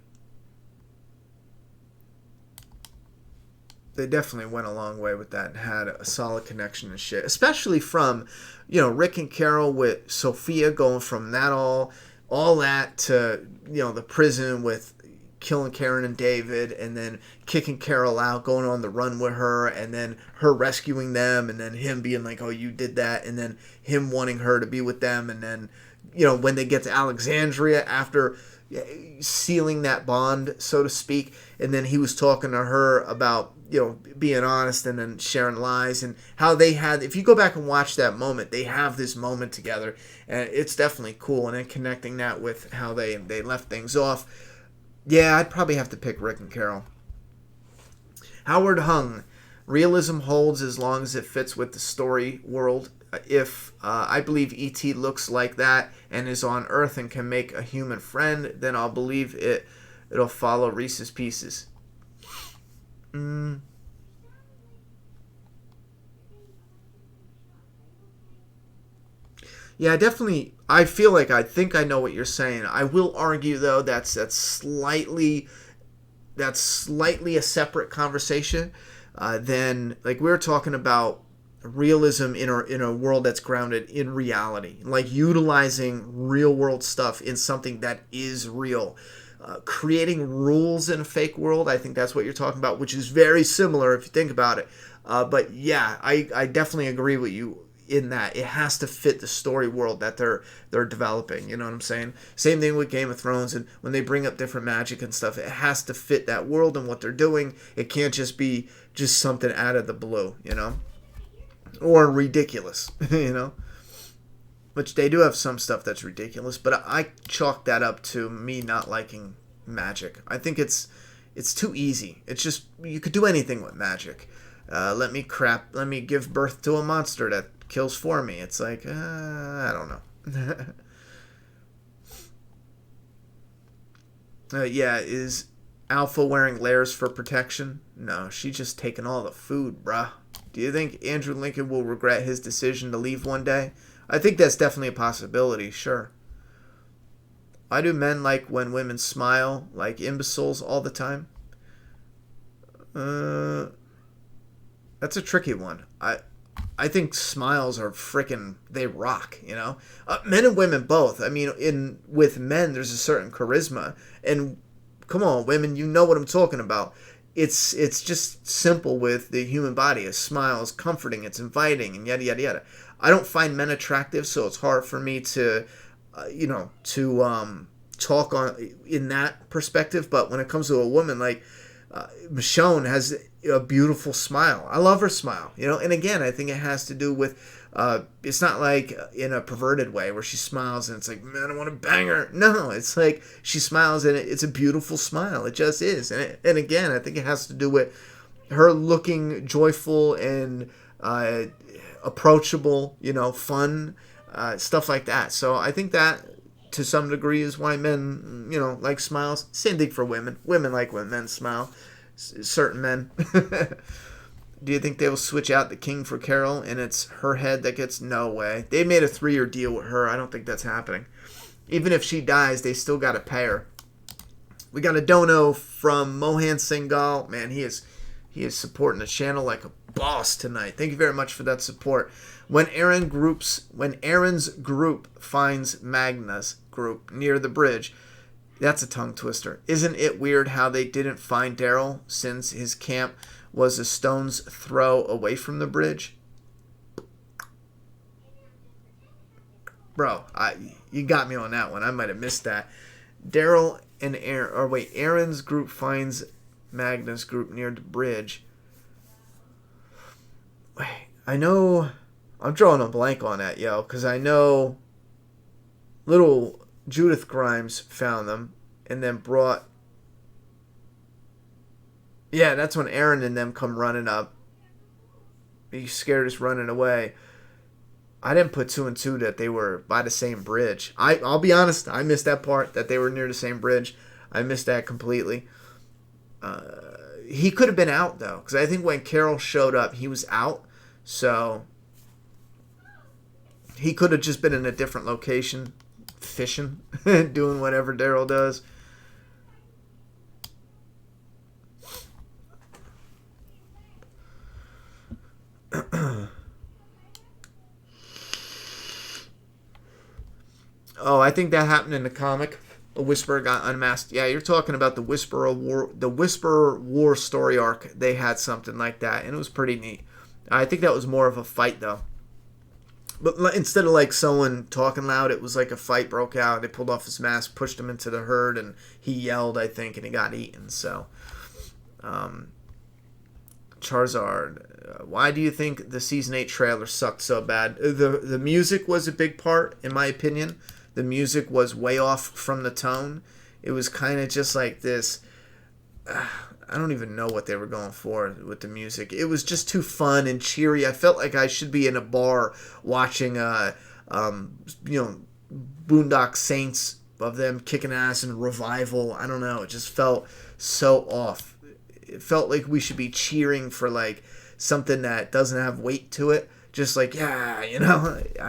went a long way with that and had a solid connection and shit. Especially from, Rick and Carol with Sophia going from that all that to, the prison with killing Karen and David, and then kicking Carol out, going on the run with her, and then her rescuing them, and then him being like, oh, you did that, and then him wanting her to be with them, and then, when they get to Alexandria after sealing that bond, so to speak, and then he was talking to her about, being honest and then sharing lies, and how they had, if you go back and watch that moment, they have this moment together, and it's definitely cool. And then connecting that with how they left things off. Yeah, I'd probably have to pick Rick and Carol. Howard Hung. Realism holds as long as it fits with the story world. If I believe E.T. looks like that and is on Earth and can make a human friend, then I'll believe it. It'll follow Reese's Pieces. Mm. Yeah, definitely. I feel like I think I know what you're saying. I will argue though that's slightly a separate conversation. Than like we were talking about realism in a world that's grounded in reality, like utilizing real world stuff in something that is real. Creating rules in a fake world, I think that's what you're talking about, which is very similar if you think about it. But yeah, I definitely agree with you in that it has to fit the story world that they're developing. You know what I'm saying? Same thing with Game of Thrones, and when they bring up different magic and stuff, it has to fit that world and what they're doing. It can't just be just something out of the blue, or ridiculous, Which they do have some stuff that's ridiculous, but I chalk that up to me not liking magic. I think it's too easy. It's just you could do anything with magic. Let me give birth to a monster that kills for me. It's like I don't know. Yeah, is Alpha wearing layers for protection? No, she's just taking all the food, bruh. Do you think Andrew Lincoln will regret his decision to leave one day? I think that's definitely a possibility, sure. Why do men like when women smile like imbeciles all the time? That's a tricky one. I think smiles are freaking, they rock. Men and women both. I mean, with men there's a certain charisma, and come on, women, you know what I'm talking about. It's just simple with the human body. A smile is comforting, it's inviting, and yada yada yada. I don't find men attractive, so it's hard for me to talk on in that perspective. But when it comes to a woman, like Michonne has a beautiful smile. I love her smile, And again, I think it has to do with it's not like in a perverted way where she smiles and it's like, man, I want to bang her. No, it's like she smiles and it's a beautiful smile. It just is. And again, I think it has to do with her looking joyful and approachable, fun, stuff like that. So I think that to some degree is why men, like smiles. Same thing for women. Women like when men smile. Certain men. Do you think they will switch out the king for Carol and it's her head that gets? No way. They made a 3-year deal with her. I don't think that's happening. Even if she dies, they still got to pay her. We got a dono from Mohan Singhal. Man, he is supporting the channel like a boss tonight. Thank you very much for that support. When Aaron's group finds Magna's group near the bridge, that's a tongue twister. Isn't it weird how they didn't find Daryl since his camp was a stone's throw away from the bridge? Bro, you got me on that one. I might have missed that. Daryl and Aaron's group finds Magna's group near the bridge. Wait, I know, I'm drawing a blank on that, because I know little Judith Grimes found them and then brought. Yeah, that's when Aaron and them come running up. He's scared us running away. I didn't put 2 and 2 that they were by the same bridge. I'll be honest, I missed that part, that they were near the same bridge. I missed that completely. He could have been out, though, because I think when Carol showed up, he was out. So he could have just been in a different location, fishing, doing whatever Daryl does. Oh, I think that happened in the comic. A Whisperer got unmasked. Yeah, you're talking about the Whisperer War story arc. They had something like that, and it was pretty neat. I think that was more of a fight, though. But instead of like someone talking loud, it was like a fight broke out. They pulled off his mask, pushed him into the herd, and he yelled, I think, and he got eaten. So, Charizard, why do you think the season 8 trailer sucked so bad? The music was a big part, in my opinion. The music was way off from the tone. It was kind of just like this. I don't even know what they were going for with the music. It was just too fun and cheery. I felt like I should be in a bar watching, Boondock Saints, of them kicking ass in Revival. I don't know. It just felt so off. It felt like we should be cheering for like something that doesn't have weight to it. Just like, yeah, I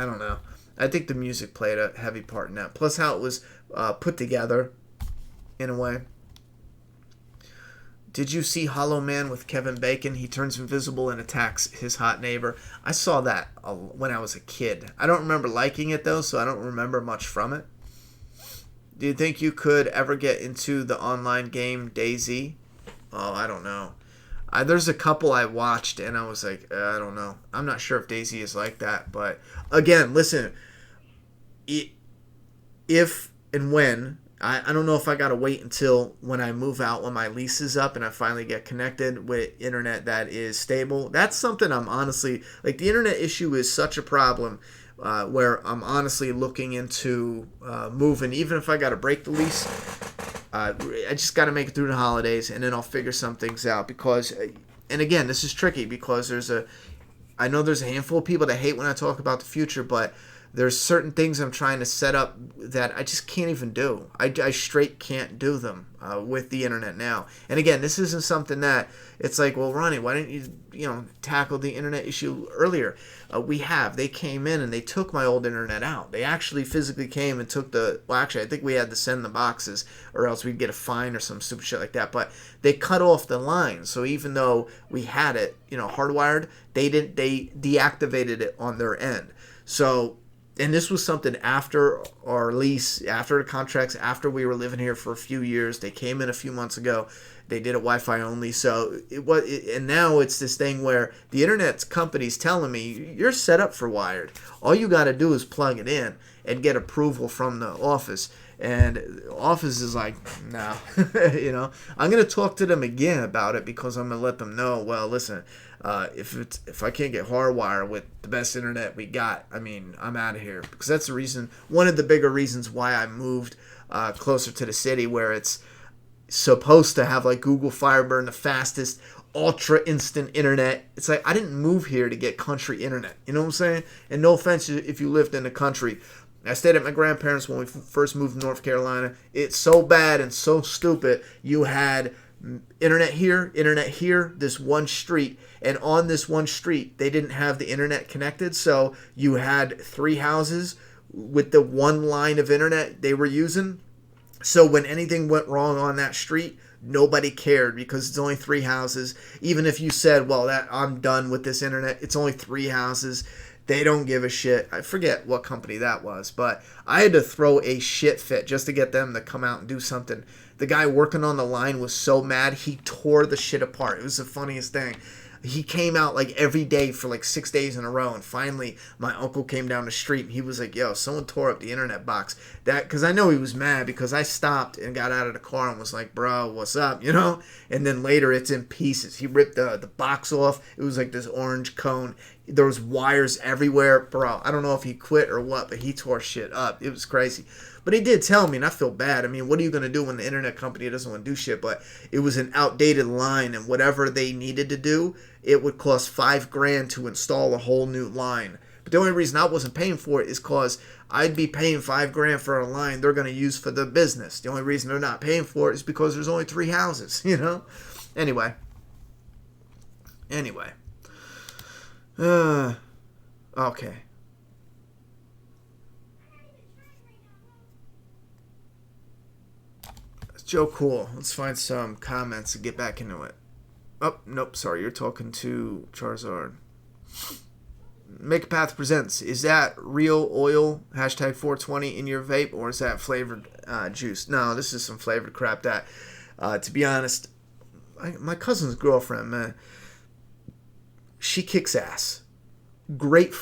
don't know. I think the music played a heavy part in that. Plus how it was put together in a way. Did you see Hollow Man with Kevin Bacon? He turns invisible and attacks his hot neighbor. I saw that when I was a kid. I don't remember liking it, though, so I don't remember much from it. Do you think you could ever get into the online game DayZ? Oh, I don't know. There's a couple I watched, and I was like, I don't know. I'm not sure if DayZ is like that. But, again, listen. If and when... I don't know if I got to wait until when I move out, when my lease is up and I finally get connected with internet that is stable. That's something I'm honestly, like the internet issue is such a problem where I'm honestly looking into moving. Even if I got to break the lease, I just got to make it through the holidays and then I'll figure some things out because, and again, this is tricky because I know there's a handful of people that hate when I talk about the future, but there's certain things I'm trying to set up that I just can't even do. I straight can't do them with the internet now. And again, this isn't something that it's like, well, Ronnie, why didn't you tackle the internet issue earlier? They came in and they took my old internet out. They actually physically came and took I think we had to send the boxes or else we'd get a fine or some stupid shit like that. But they cut off the line. So even though we had it, hardwired, they deactivated it on their end. So, and this was something after our lease, after the contracts, after we were living here for a few years. They came in a few months ago. They did it Wi-Fi only. So and now it's this thing where the internet company's telling me you're set up for wired. All you got to do is plug it in and get approval from the office. And the office is like, no, I'm going to talk to them again about it because I'm going to let them know, well, listen, if I can't get hardwire with the best internet we got, I'm out of here. Because that's the reason, one of the bigger reasons why I moved closer to the city where it's supposed to have like Google Fiber and the fastest ultra instant internet. It's like, I didn't move here to get country internet. You know what I'm saying? And no offense if you lived in the country. I stayed at my grandparents when we first moved to North Carolina. It's so bad and so stupid. You had internet here, this one street. And on this one street, they didn't have the internet connected. So you had 3 houses with the one line of internet they were using. So when anything went wrong on that street, nobody cared because it's only 3 houses. Even if you said, well, I'm done with this internet, it's only 3 houses. They don't give a shit. I forget what company that was, but I had to throw a shit fit just to get them to come out and do something. The guy working on the line was so mad, he tore the shit apart. It was the funniest thing. He came out like every day for like 6 days in a row, and finally my uncle came down the street and he was like, yo, someone tore up the internet box. Because I know he was mad because I stopped and got out of the car and was like, bro, what's up, And then later it's in pieces. He ripped the box off. It was like this orange cone. There was wires everywhere. Bro, I don't know if he quit or what, but he tore shit up. It was crazy. But he did tell me, and I feel bad. What are you going to do when the internet company doesn't want to do shit? But it was an outdated line, and whatever they needed to do, it would cost $5,000 to install a whole new line. But the only reason I wasn't paying for it is because I'd be paying $5,000 for a line they're going to use for the business. The only reason they're not paying for it is because there's only 3 houses, Anyway. Okay. Joe Cool. Let's find some comments and get back into it. Oh, nope, sorry, you're talking to Charizard. Make a Path presents. Is that real oil, hashtag 420 in your vape, or is that flavored juice? No, this is some flavored crap that, to be honest, my cousin's girlfriend, man, she kicks ass. Great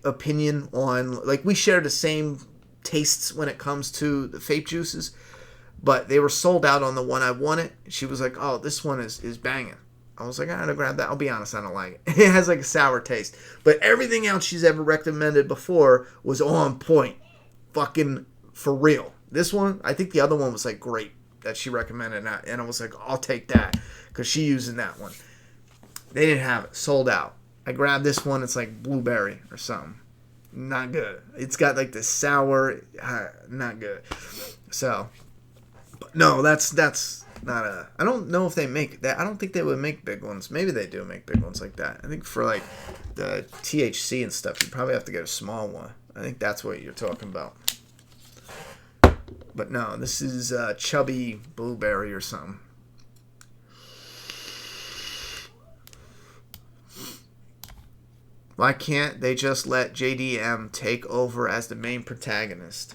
opinion on, like, we share the same tastes when it comes to the vape juices. But they were sold out on the one I wanted. She was like, oh, this one is banging. I was like, I gotta grab that. I'll be honest, I don't like it. It has like a sour taste. But everything else she's ever recommended before was on point. Fucking for real. This one, I think the other one was like great that she recommended, and I was like, I'll take that because she using that one. They didn't have it, sold out. I grabbed this one. It's like blueberry or something. Not good. It's got like this sour, not good. So, but no, that's not a. I don't know if they make that. I don't think they would make big ones. Maybe they do make big ones like that. I think for like the THC and stuff, you probably have to get a small one. I think that's what you're talking about. But no, this is chubby blueberry or something. Why can't they just let JDM take over as the main protagonist?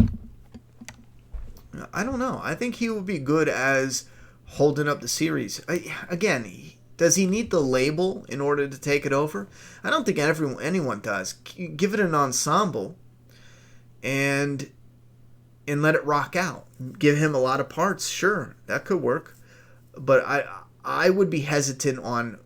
I don't know. I think he would be good as holding up the series. Again, does he need the label in order to take it over? I don't think anyone does. Give it an ensemble and let it rock out. Give him a lot of parts. Sure, that could work. But I would be hesitant on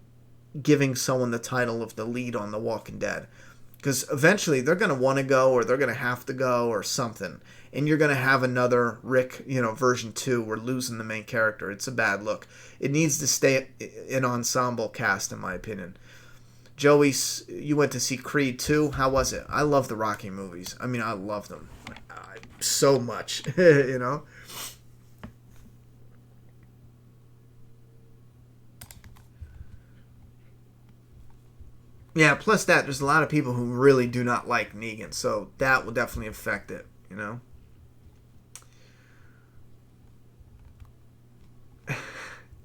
giving someone the title of the lead on The Walking Dead, because eventually they're going to want to go, or they're going to have to go, or something, and you're going to have another Rick, version 2. We're losing the main character. It's a bad look. It needs to stay an ensemble cast, in my opinion. Joey, you went to see Creed 2. How was it? I love the Rocky movies. I mean, I love them so much. Yeah, plus that, there's a lot of people who really do not like Negan, so that will definitely affect it,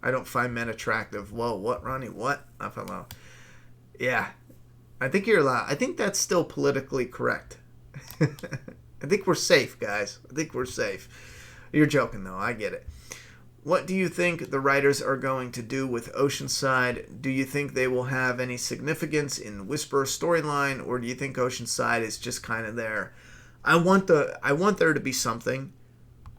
I don't find men attractive. Whoa, what, Ronnie? What? I don't know. Yeah, I think you're allowed. I think that's still politically correct. I think we're safe, guys. I think we're safe. You're joking, though. I get it. What do you think the writers are going to do with Oceanside? Do you think they will have any significance in Whisper's storyline, or do you think Oceanside is just kind of there? I want there to be something.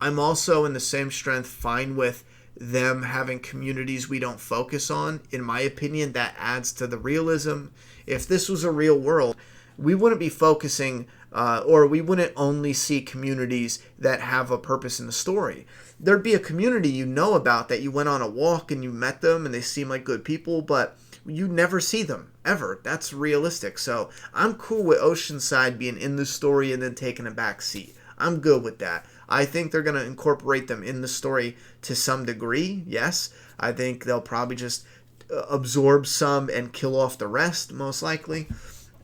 I'm also in the same strength fine with them having communities we don't focus on. In my opinion, that adds to the realism. If this was a real world, we wouldn't be focusing, or we wouldn't only see communities that have a purpose in the story. There'd be a community you know about that you went on a walk and you met them and they seem like good people, but you never see them, ever. That's realistic. So I'm cool with Oceanside being in the story and then taking a back seat. I'm good with that. I think they're going to incorporate them in the story to some degree, yes. I think they'll probably just absorb some and kill off the rest, most likely.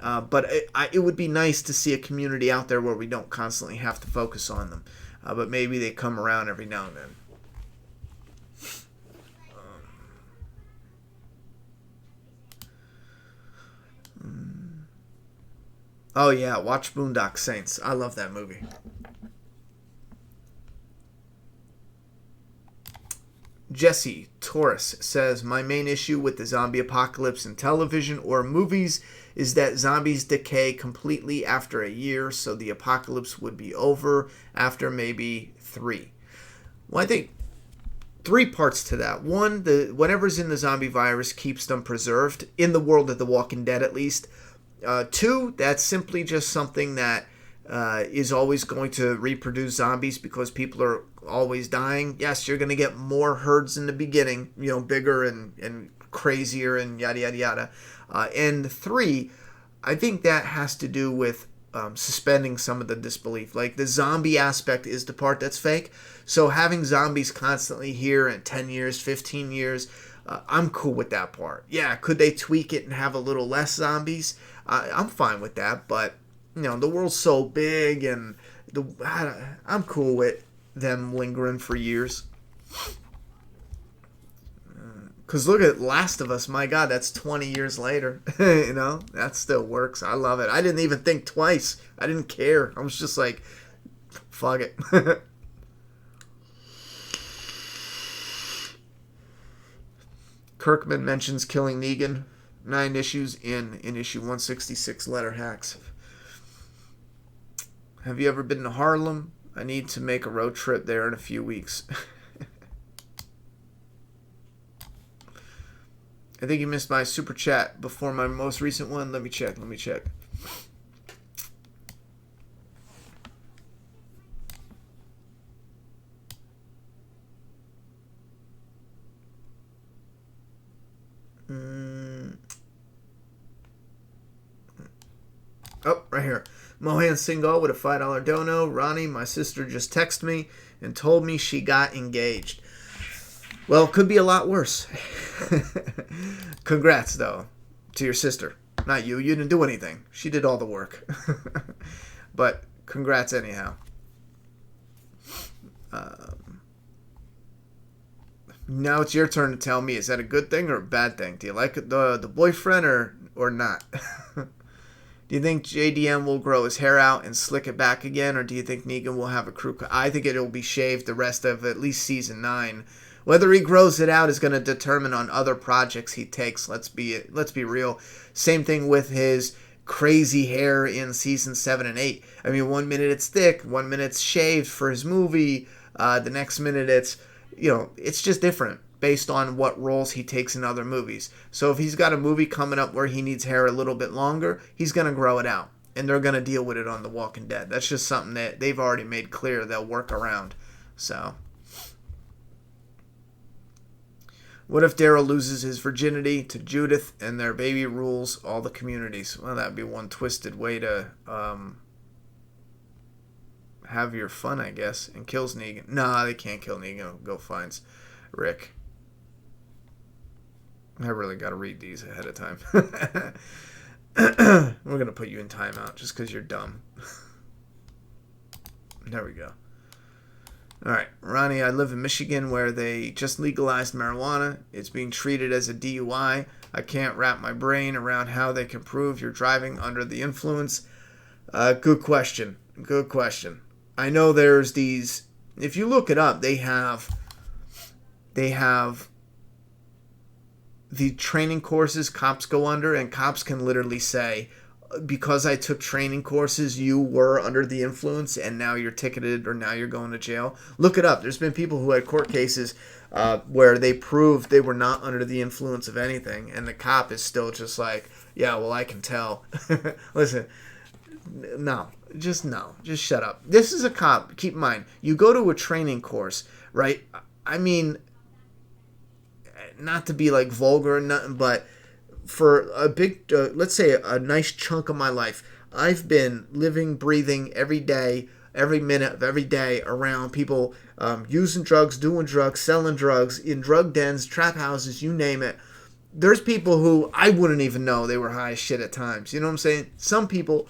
But it would be nice to see a community out there where we don't constantly have to focus on them. But maybe they come around every now and then. Oh yeah, watch Boondock Saints. I love that movie. Jesse Torres says, my main issue with the zombie apocalypse in television or movies is that zombies decay completely after a year, so the apocalypse would be over after maybe 3. Well, I think 3 parts to that. One, whatever's in the zombie virus keeps them preserved, in the world of The Walking Dead at least. 2, that's simply just something that is always going to reproduce zombies because people are always dying. Yes, you're going to get more herds in the beginning, bigger and crazier and yada, yada, yada. And 3, I think that has to do with suspending some of the disbelief. Like, the zombie aspect is the part that's fake. So having zombies constantly here in 10 years, 15 years, I'm cool with that part. Yeah, could they tweak it and have a little less zombies? I'm fine with that, but the world's so big, and I'm cool with them lingering for years. Because look at Last of Us. My God, that's 20 years later. That still works. I love it. I didn't even think twice. I didn't care. I was just like, fuck it. Kirkman mentions killing Negan. 9 issues in issue 166, Letter Hacks. Have you ever been to Harlem? I need to make a road trip there in a few weeks. I think you missed my super chat before my most recent one. Let me check. Mohan Singhal with a $5 dono. Ronnie, my sister just texted me and told me she got engaged. Well, it could be a lot worse. Congrats, though, to your sister. Not you. You didn't do anything. She did all the work. But congrats anyhow. Now it's your turn to tell me, is that a good thing or a bad thing? Do you like the boyfriend or not? Do you think JDM will grow his hair out and slick it back again, or do you think Negan will have a crew cut? I think it'll be shaved the rest of at least season 9. Whether he grows it out is going to determine on other projects he takes. Let's be real. Same thing with his crazy hair in season 7 and 8. I mean, 1 minute it's thick, 1 minute it's shaved for his movie. The next minute it's, it's just different based on what roles he takes in other movies. So if he's got a movie coming up where he needs hair a little bit longer, he's going to grow it out. And they're going to deal with it on The Walking Dead. That's just something that they've already made clear they'll work around. So, what if Daryl loses his virginity to Judith and their baby rules all the communities? Well, that'd be one twisted way to have your fun, I guess, and kills Negan. Nah, they can't kill Negan. Go finds Rick. I really got to read these ahead of time. We're going to put you in timeout just because you're dumb. There we go. All right, Ronnie, I live in Michigan where they just legalized marijuana. It's being treated as a DUI. I can't wrap my brain around how they can prove you're driving under the influence. Good question. Good question. I know there's these, if you look it up, they have the training courses cops go under, and cops can literally say, because I took training courses, you were under the influence, and now you're ticketed, or now you're going to jail. Look it up. There's been people who had court cases where they proved they were not under the influence of anything, and the cop is still just like, yeah, well, I can tell. Listen, no. Just shut up. This is a cop. Keep in mind, you go to a training course, right? I mean, not to be like vulgar or nothing, but for a big, let's say a nice chunk of my life, I've been living, breathing every day, every minute of every day around people using drugs, doing drugs, selling drugs, in drug dens, trap houses, you name it. There's people who I wouldn't even know they were high as shit at times. You know what I'm saying? Some people,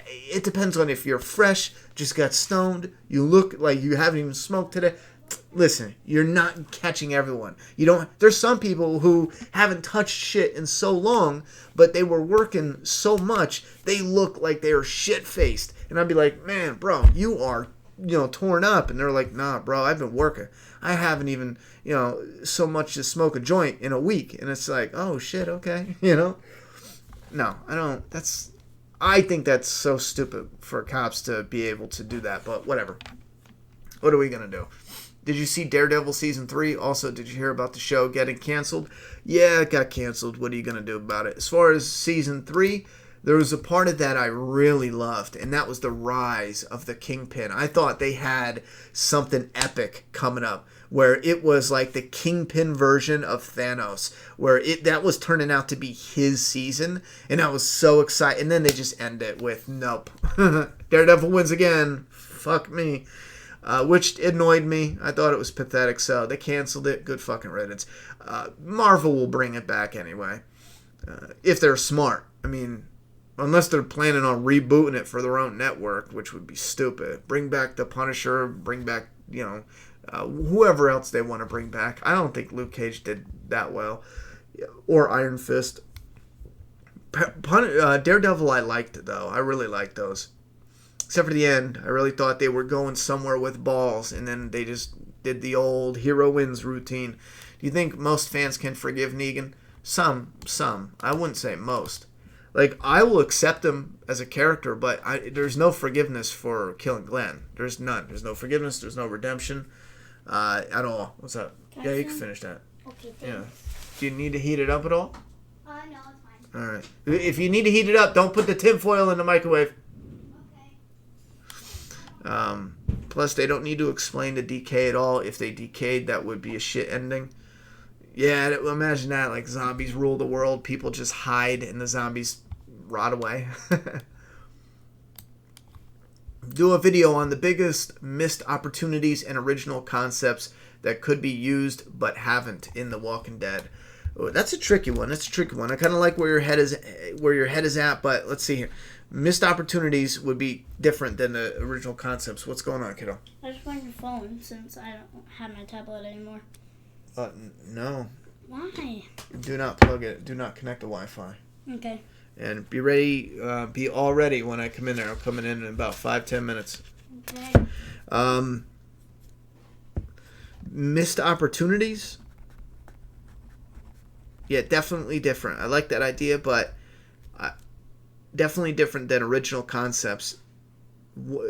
it depends on if you're fresh, just got stoned, you look like you haven't even smoked today. Listen, you're not catching everyone. There's some people who haven't touched shit in so long, but they were working so much, they look like they are shit-faced. And I'd be like, man, bro, you are, torn up. And they're like, nah, bro, I've been working. I haven't even, so much to smoke a joint in a week. And it's like, oh, shit, okay, No, I don't, I think that's so stupid for cops to be able to do that, but whatever. What are we going to do? Did you see Daredevil Season 3? Also, did you hear about the show getting canceled? Yeah, it got canceled. What are you going to do about it? As far as Season 3, there was a part of that I really loved, and that was the rise of the Kingpin. I thought they had something epic coming up, where it was like the Kingpin version of Thanos, where that was turning out to be his season, and I was so excited. And then they just end it with, nope. Daredevil wins again. Fuck me. Which annoyed me. I thought it was pathetic, so they canceled it. Good fucking riddance. Marvel will bring it back anyway. If they're smart. I mean, unless they're planning on rebooting it for their own network, which would be stupid. Bring back the Punisher, bring back, whoever else they want to bring back. I don't think Luke Cage did that well. Or Iron Fist. Daredevil I liked, though. I really liked those. Except for the end. I really thought they were going somewhere with balls, and then they just did the old hero wins routine. Do you think most fans can forgive Negan? Some. I wouldn't say most. Like, I will accept him as a character, but there's no forgiveness for killing Glenn. There's none. There's no forgiveness. There's no redemption at all. What's up? Yeah, you can finish that. Okay, thanks. Yeah. Do you need to heat it up at all? No, it's fine. All right. If you need to heat it up, don't put the tinfoil in the microwave. Plus, they don't need to explain the decay at all. If they decayed, that would be a shit ending. Yeah, imagine that. Like, zombies rule the world. People just hide and the zombies rot away. Do a video on the biggest missed opportunities and original concepts that could be used but haven't in The Walking Dead. Oh, that's a tricky one. I kind of like where your head is at, but let's see here. Missed opportunities would be different than the original concepts. What's going on, kiddo? I just want your phone since I don't have my tablet anymore. No. Why? Do not plug it. Do not connect to Wi-Fi. Okay. And be ready. Be all ready when I come in there. I'm coming in about 5-10 minutes. Okay. Missed opportunities. Yeah, definitely different. I like that idea, but definitely different than original concepts.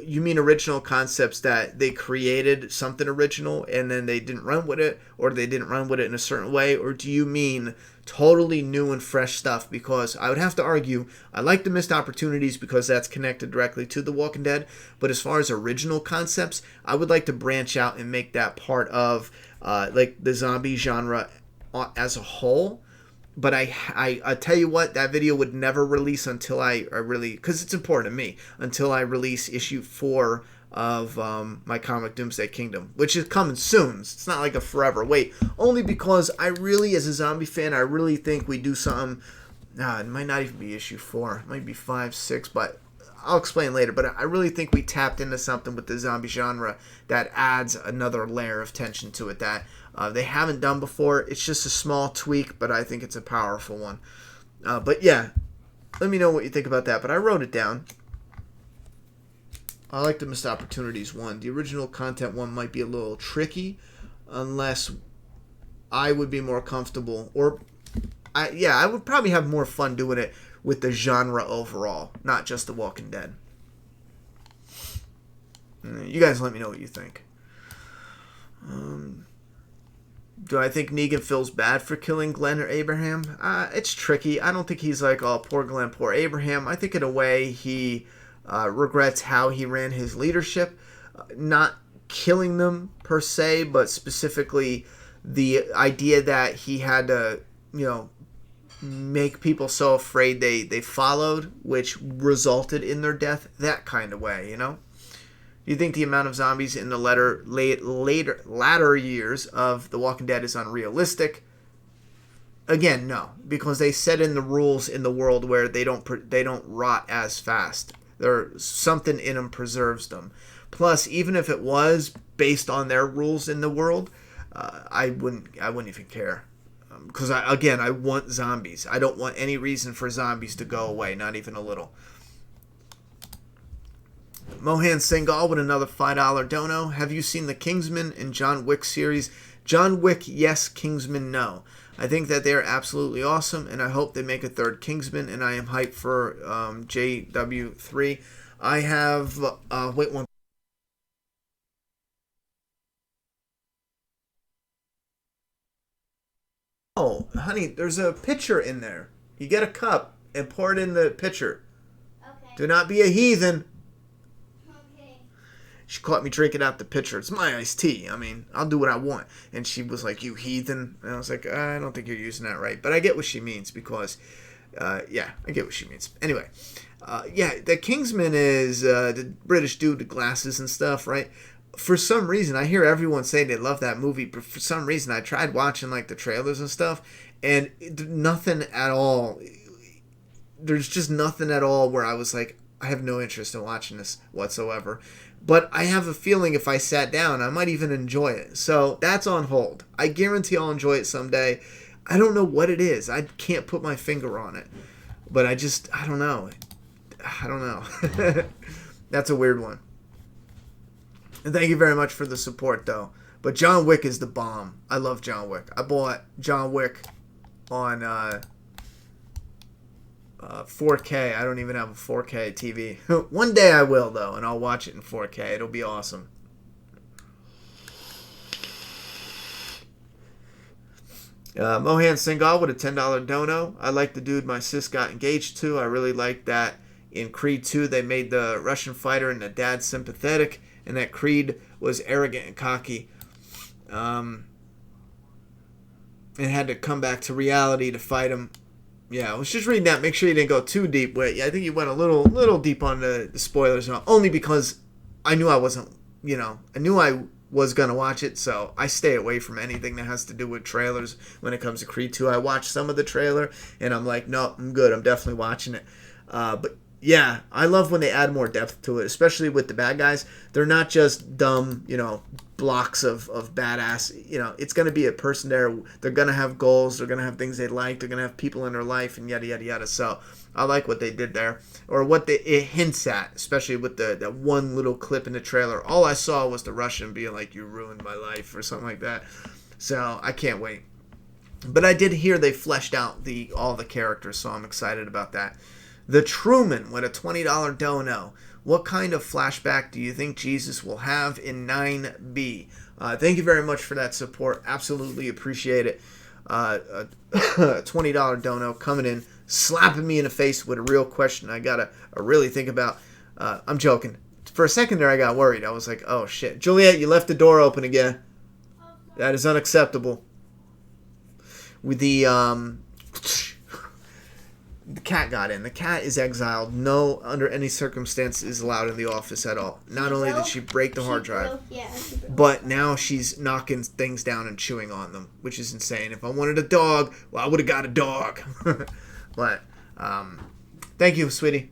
You mean original concepts that they created something original and then they didn't run with it, or they didn't run with it in a certain way, or do you mean totally new and fresh stuff? Because I would have to argue I like the missed opportunities because that's connected directly to The Walking Dead, but as far as original concepts, I would like to branch out and make that part of like the zombie genre as a whole. But I tell you what, that video would never release until I really, because it's important to me, until I release issue 4 of my comic Doomsday Kingdom, which is coming soon. It's not like a forever wait, only because I really, as a zombie fan, I really think we do something. It might not even be issue 4, it might be 5, 6, but I'll explain later. But I really think we tapped into something with the zombie genre that adds another layer of tension to it that they haven't done before. It's just a small tweak, but I think it's a powerful one. But yeah, let me know what you think about that. But I wrote it down. I like the missed opportunities one. The original content one might be a little tricky, unless I would be more comfortable, or I would probably have more fun doing it with the genre overall, not just The Walking Dead. You guys let me know what you think. Do I think Negan feels bad for killing Glenn or Abraham? It's tricky. I don't think he's like, oh, poor Glenn, poor Abraham. I think in a way he regrets how he ran his leadership. Not killing them per se, but specifically the idea that he had to, make people so afraid they followed, which resulted in their death, that kind of way, Do you think the amount of zombies in the latter years of The Walking Dead is unrealistic? Again, no, because they set in the rules in the world where they don't rot as fast. There's something in them preserves them. Plus, even if it was based on their rules in the world, I wouldn't even care. Because I want zombies. I don't want any reason for zombies to go away, not even a little. Mohan Singhal with another $5 dono. Have you seen the Kingsman and John Wick series? John Wick, yes. Kingsman, no. I think that they're absolutely awesome, and I hope they make a third Kingsman, and I am hyped for JW3. I have... wait one... Oh, honey, there's a pitcher in there. You get a cup and pour it in the pitcher. Okay. Do not be a heathen. She caught me drinking out the pitcher. It's my iced tea. I mean, I'll do what I want. And she was like, you heathen. And I was like, I don't think you're using that right. But I get what she means because, I get what she means. Anyway, the Kingsman is the British dude with glasses and stuff, right? For some reason, I hear everyone say they love that movie. But for some reason, I tried watching like the trailers and stuff. And nothing at all. There's just nothing at all where I was like, I have no interest in watching this whatsoever. But I have a feeling if I sat down, I might even enjoy it. So that's on hold. I guarantee I'll enjoy it someday. I don't know what it is. I can't put my finger on it. But I don't know. That's a weird one. And thank you very much for the support, though. But John Wick is the bomb. I love John Wick. I bought John Wick on 4K. I don't even have a 4K TV. One day I will, though, and I'll watch it in 4K. It'll be awesome. Mohan Singhal with a $10 dono. I like the dude my sis got engaged to. I really like that in Creed 2 they made the Russian fighter and the dad sympathetic, and that Creed was arrogant and cocky. And had to come back to reality to fight him. Yeah, I was just reading that. Make sure you didn't go too deep. I think you went a little deep on the spoilers, only because I knew I wasn't, I knew I was going to watch it, so I stay away from anything that has to do with trailers when it comes to Creed 2. I watched some of the trailer, and I'm like, no, I'm good. I'm definitely watching it. But yeah, I love when they add more depth to it, especially with the bad guys. They're not just dumb, blocks of badass. It's going to be a person there. They're going to have goals. They're going to have things they like. They're going to have people in their life and yada, yada, yada. So I like what they did there, or what it hints at, especially with that one little clip in the trailer. All I saw was the Russian being like, you ruined my life, or something like that. So I can't wait. But I did hear they fleshed out all the characters, so I'm excited about that. The Truman with a $20 dono. What kind of flashback do you think Jesus will have in 9B? Thank you very much for that support. Absolutely appreciate it. $20 dono coming in, slapping me in the face with a real question I gotta really think about. I'm joking. For a second there I got worried. I was like, oh shit. Juliet, you left the door open again. That is unacceptable. With the cat got in. The cat is exiled. No, under any circumstance, is allowed in the office at all. Not only did she break the hard drive, but now she's knocking things down and chewing on them, which is insane. If I wanted a dog, well, I would have got a dog. But, thank you, sweetie.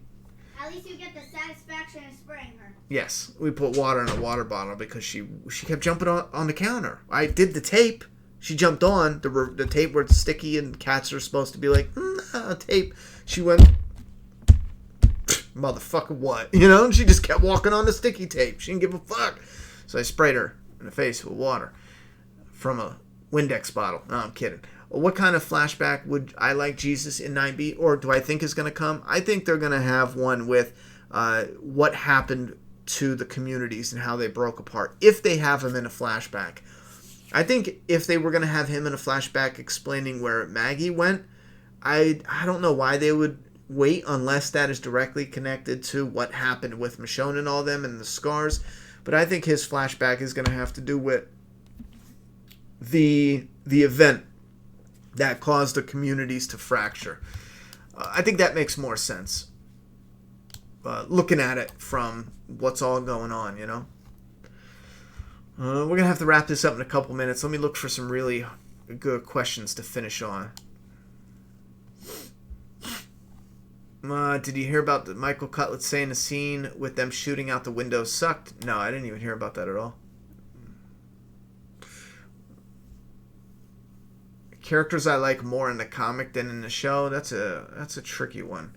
At least you get the satisfaction of spraying her. Yes, we put water in a water bottle because she kept jumping on the counter. I did the tape. She jumped on the tape where it's sticky and cats are supposed to be like, tape. She went, motherfucker, what? And she just kept walking on the sticky tape. She didn't give a fuck. So I sprayed her in the face with water from a Windex bottle. No, I'm kidding. What kind of flashback would I like Jesus in 9B, or do I think is going to come? I think they're going to have one with what happened to the communities and how they broke apart, if they have him in a flashback. I think if they were going to have him in a flashback explaining where Maggie went, I don't know why they would wait unless that is directly connected to what happened with Michonne and all them and the scars. But I think his flashback is going to have to do with the event that caused the communities to fracture. I think that makes more sense. Looking at it from what's all going on, We're going to have to wrap this up in a couple minutes. Let me look for some really good questions to finish on. Did you hear about the Michael Cutlet saying the scene with them shooting out the window sucked? No, I didn't even hear about that at all. Characters I like more in the comic than in the show? That's a tricky one.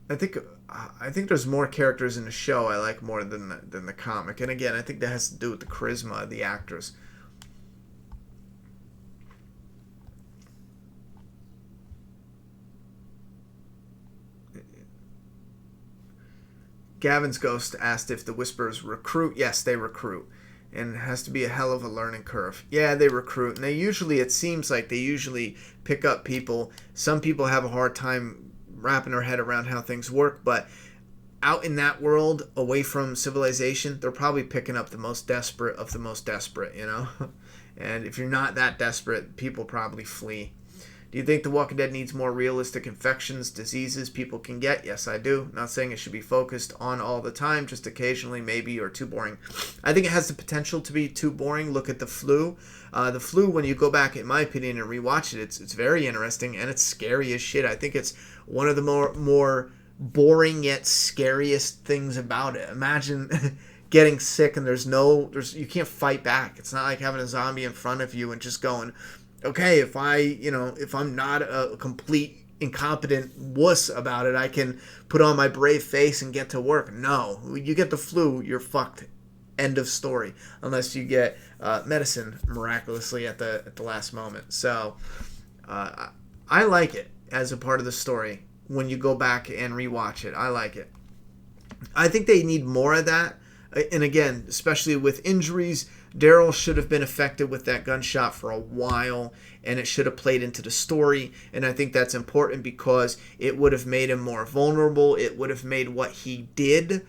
I think there's more characters in the show I like more than the comic. And again, I think that has to do with the charisma of the actors. Gavin's Ghost asked if the Whisperers recruit. Yes, they recruit. And it has to be a hell of a learning curve. Yeah, they recruit. And it seems like they usually pick up people. Some people have a hard time wrapping their head around how things work, but out in that world, away from civilization, they're probably picking up the most desperate of the most desperate, And if you're not that desperate, people probably flee. Do you think The Walking Dead needs more realistic infections, diseases people can get? Yes, I do. Not saying it should be focused on all the time, just occasionally maybe, or too boring. I think it has the potential to be too boring. Look at the flu. The flu, when you go back, in my opinion, and rewatch it, it's very interesting, and it's scary as shit. I think it's one of the more boring yet scariest things about it. Imagine getting sick and you can't fight back. It's not like having a zombie in front of you and just going, okay, if I'm not a complete incompetent wuss about it, I can put on my brave face and get to work. No, you get the flu, you're fucked. End of story. Unless you get medicine miraculously at the last moment. So I like it as a part of the story. When you go back and rewatch it, I like it. I think they need more of that. And again, especially with injuries, Daryl should have been affected with that gunshot for a while, and it should have played into the story. And I think that's important because it would have made him more vulnerable. It would have made what he did,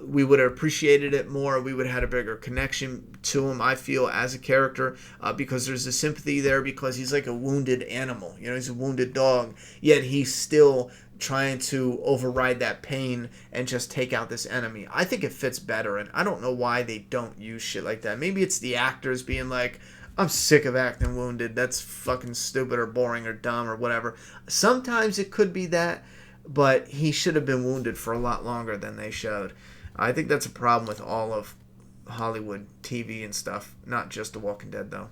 we would have appreciated it more. We would have had a bigger connection to him, I feel, as a character, because there's a sympathy there because he's like a wounded animal. He's a wounded dog, yet he still trying to override that pain and just take out this enemy. I think it fits better, and I don't know why they don't use shit like that. Maybe it's the actors being like, I'm sick of acting wounded. That's fucking stupid or boring or dumb or whatever. Sometimes it could be that, but he should have been wounded for a lot longer than they showed. I think that's a problem with all of Hollywood TV and stuff, not just The Walking Dead, though.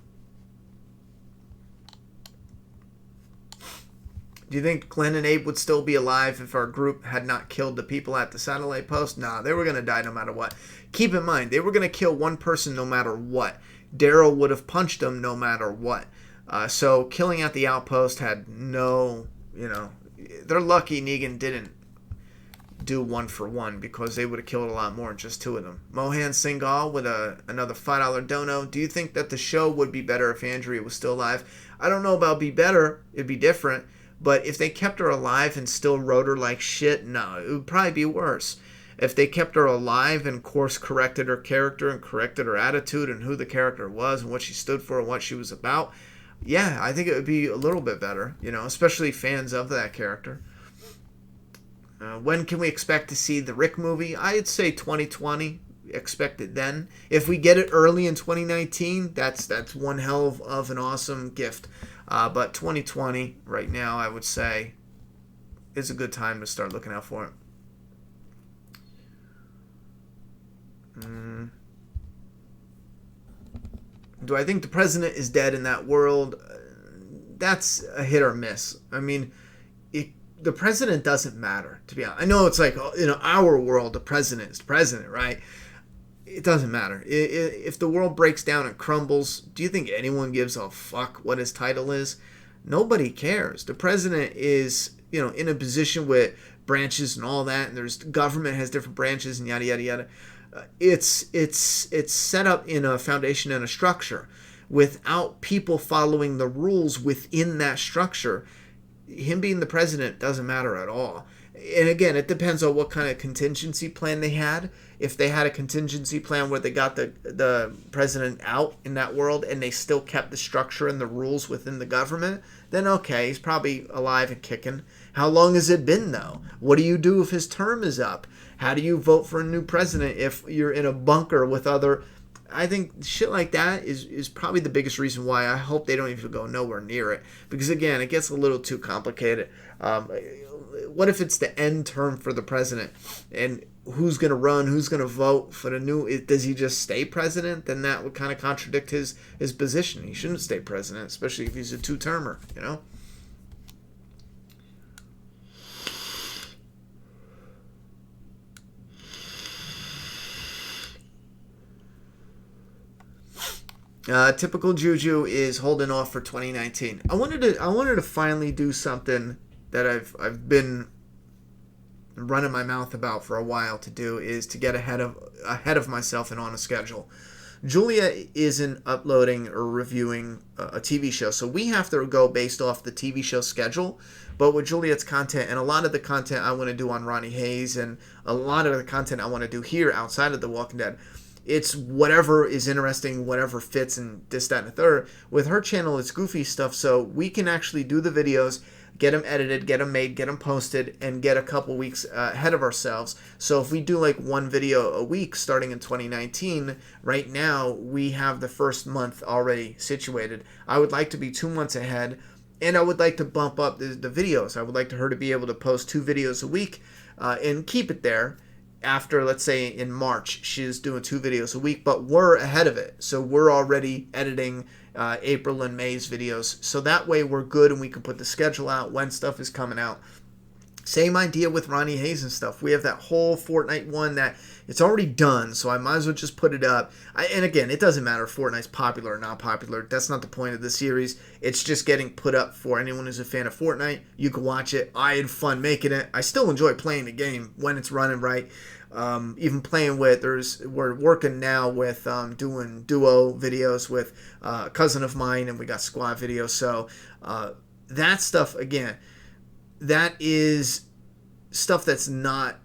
Do you think Glenn and Abe would still be alive if our group had not killed the people at the satellite post? Nah, they were going to die no matter what. Keep in mind, they were going to kill one person no matter what. Daryl would have punched them no matter what. So killing at the outpost had no, they're lucky Negan didn't do 1-for-1 because they would have killed a lot more than just 2 of them. Mohan Singhal with another $5 dono. Do you think that the show would be better if Andrea was still alive? I don't know about be better. It'd be different. But if they kept her alive and still wrote her like shit, no, it would probably be worse. If they kept her alive and course corrected her character and corrected her attitude and who the character was and what she stood for and what she was about, yeah, I think it would be a little bit better, especially fans of that character. When can we expect to see the Rick movie? I'd say 2020. Expect it then. If we get it early in 2019, that's one hell of an awesome gift. But 2020 right now, I would say, is a good time to start looking out for it. Do I think the president is dead in that world? That's a hit or miss. I mean, the president doesn't matter, to be honest. I know it's like, in our world, the president is the president, right? It doesn't matter. If the world breaks down and crumbles, do you think anyone gives a fuck what his title is? Nobody cares. The president is, in a position with branches and all that, and there's government has different branches and yada yada yada. It's set up in a foundation and a structure. Without people following the rules within that structure, him being the president doesn't matter at all. And again, it depends on what kind of contingency plan they had. If they had a contingency plan where they got the president out in that world and they still kept the structure and the rules within the government, then okay, he's probably alive and kicking. How long has it been, though? What do you do if his term is up? How do you vote for a new president if you're in a bunker with other... I think shit like that is probably the biggest reason why I hope they don't even go nowhere near it. Because, again, it gets a little too complicated. What if it's the end term for the president? And who's going to run? Who's going to vote for the new... Does he just stay president? Then that would kind of contradict his position. He shouldn't stay president, especially if he's a two-termer, Typical Juju is holding off for 2019. I wanted to finally do something that I've been running my mouth about for a while to do, is to get ahead of myself and on a schedule. Julia isn't uploading or reviewing a TV show, so we have to go based off the TV show schedule. But with Juliet's content, and a lot of the content I want to do on Ronnie Hayes, and a lot of the content I want to do here outside of The Walking Dead, it's whatever is interesting, whatever fits, and this, that, and the third. With her channel, it's goofy stuff, so we can actually do the videos, get them edited, get them made, get them posted, and get a couple weeks ahead of ourselves. So if we do like one video a week starting in 2019, right now we have the first month already situated. I would like to be 2 months ahead, and I would like to bump up the videos. I would like her to be able to post 2 videos a week and keep it there. After, let's say, in March, she's doing 2 videos a week, but we're ahead of it. So we're already editing April and May's videos. So that way we're good and we can put the schedule out when stuff is coming out. Same idea with Ronnie Hayes and stuff. We have that whole Fortnite one that it's already done, so I might as well just put it up. And again, it doesn't matter if Fortnite's popular or not popular. That's not the point of the series. It's just getting put up for anyone who's a fan of Fortnite. You can watch it. I had fun making it. I still enjoy playing the game when it's running right. Even playing with, we're working now with doing duo videos with a cousin of mine, and we got squad videos. So that stuff, again, that is stuff that's not,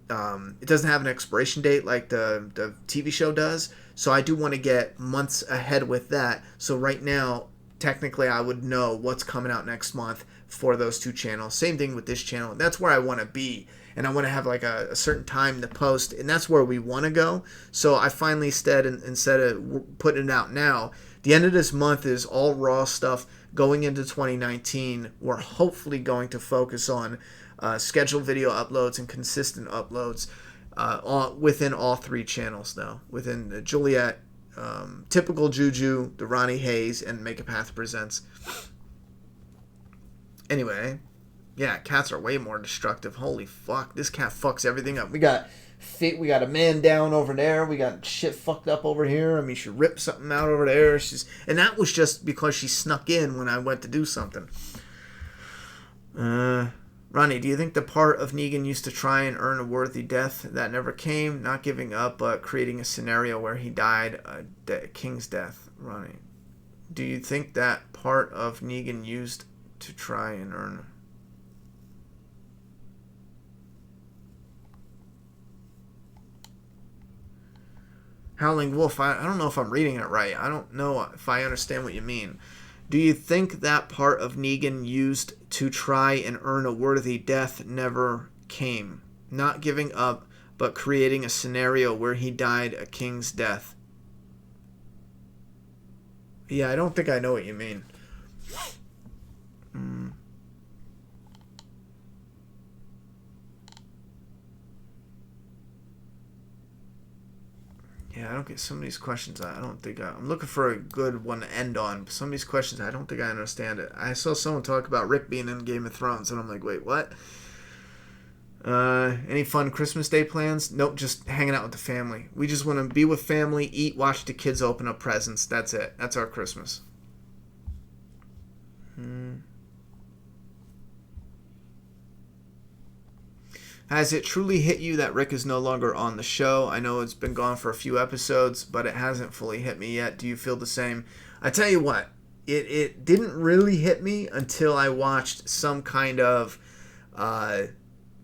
it doesn't have an expiration date like the TV show does. So I do want to get months ahead with that. So right now, technically, I would know what's coming out next month for those two channels. Same thing with this channel. That's where I want to be. And I want to have like a certain time to post. And that's where we want to go. So I finally said, instead of putting it out now, the end of this month is all raw stuff. Going into 2019, we're hopefully going to focus on scheduled video uploads and consistent uploads within all three channels now. Within the Juliet, Typical Juju, the Ronnie Hayes, and Make a Path Presents. Anyway, yeah, cats are way more destructive. Holy fuck, this cat fucks everything up. We got a man down over there. We got shit fucked up over here. I mean, she ripped something out over there. And that was just because she snuck in when I went to do something. Ronnie, do you think the part of Negan used to try and earn a worthy death that never came, not giving up, but creating a scenario where he died a king's death? Ronnie, do you think that part of Negan used to try and earn... Howling Wolf, I don't know if I'm reading it right. I don't know if I understand what you mean. Do you think that part of Negan used to try and earn a worthy death never came? Not giving up, but creating a scenario where he died a king's death. Yeah, I don't think I know what you mean. Yeah, I don't get some of these questions. I don't think I'm looking for a good one to end on. But some of these questions, I don't think I understand it. I saw someone talk about Rick being in Game of Thrones, and I'm like, wait, what? Any fun Christmas Day plans? Nope, just hanging out with the family. We just want to be with family, eat, watch the kids open up presents. That's it. That's our Christmas. Has it truly hit you that Rick is no longer on the show? I know it's been gone for a few episodes, but it hasn't fully hit me yet. Do you feel the same? I tell you what, it didn't really hit me until I watched some kind of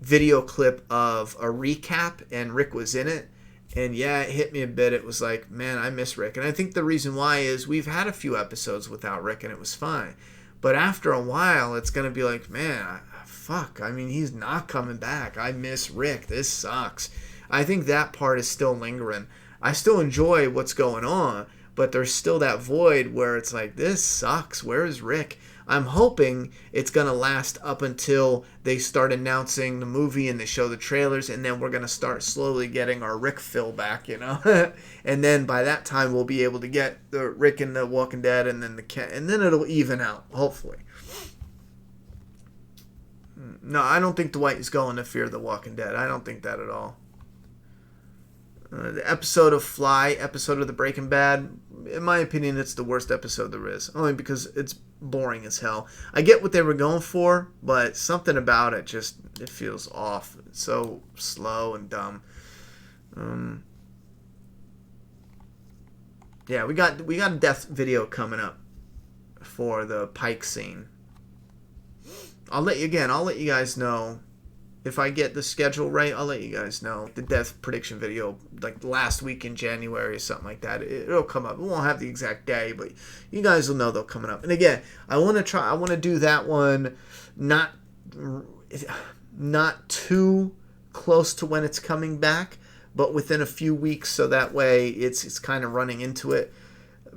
video clip of a recap, and Rick was in it. And yeah, it hit me a bit. It was like, man, I miss Rick. And I think the reason why is we've had a few episodes without Rick, and it was fine. But after a while, it's going to be like, man, fuck, I mean, he's not coming back. I miss Rick. This sucks. I think that part is still lingering. I still enjoy what's going on, but there's still that void where it's like, this sucks. Where is Rick? I'm hoping it's going to last up until they start announcing the movie and they show the trailers, and then we're going to start slowly getting our Rick fill back, you know? And then by that time, we'll be able to get the Rick in The Walking Dead, and then and then it'll even out, hopefully. No, I don't think Dwight is going to Fear the Walking Dead. I don't think that at all. The episode of Fly, episode of the Breaking Bad, in my opinion, it's the worst episode there is. Only because it's boring as hell. I get what they were going for, but something about it just, it feels off. It's so slow and dumb. Yeah, we got a death video coming up for the Pike scene. I'll let you guys know. If I get the schedule right, I'll let you guys know. The death prediction video, like last week in January or something like that, it'll come up. We won't have the exact day, but you guys will know they'll coming up. And again, I want to do that one not too close to when it's coming back, but within a few weeks, so that way it's kind of running into it.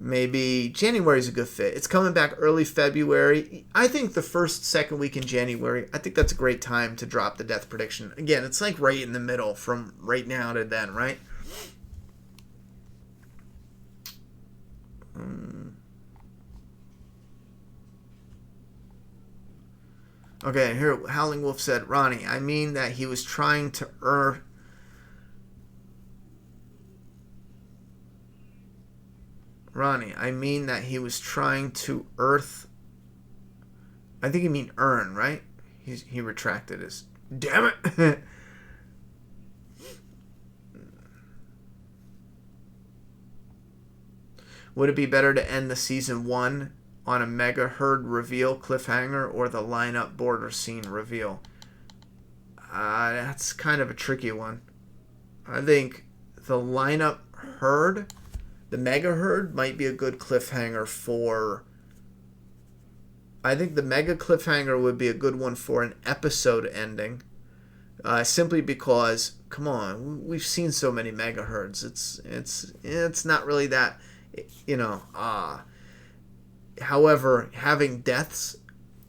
Maybe January is a good fit. It's coming back early February. I think the second week in January, I think that's a great time to drop the death prediction. Again, it's like right in the middle from right now to then, right? Okay, here Howling Wolf said, Ronnie, I mean that he was trying to earn... Ronnie, I mean that he was trying to I think you mean earn, right? He retracted his... Damn it! Would it be better to end the season 1 on a mega herd reveal cliffhanger or the lineup border scene reveal? That's kind of a tricky one. I think the lineup herd... The mega herd might be a good cliffhanger for I think the mega cliffhanger would be a good one for an episode ending. Simply because, come on, we've seen so many mega herds. It's not really that, you know. However, having deaths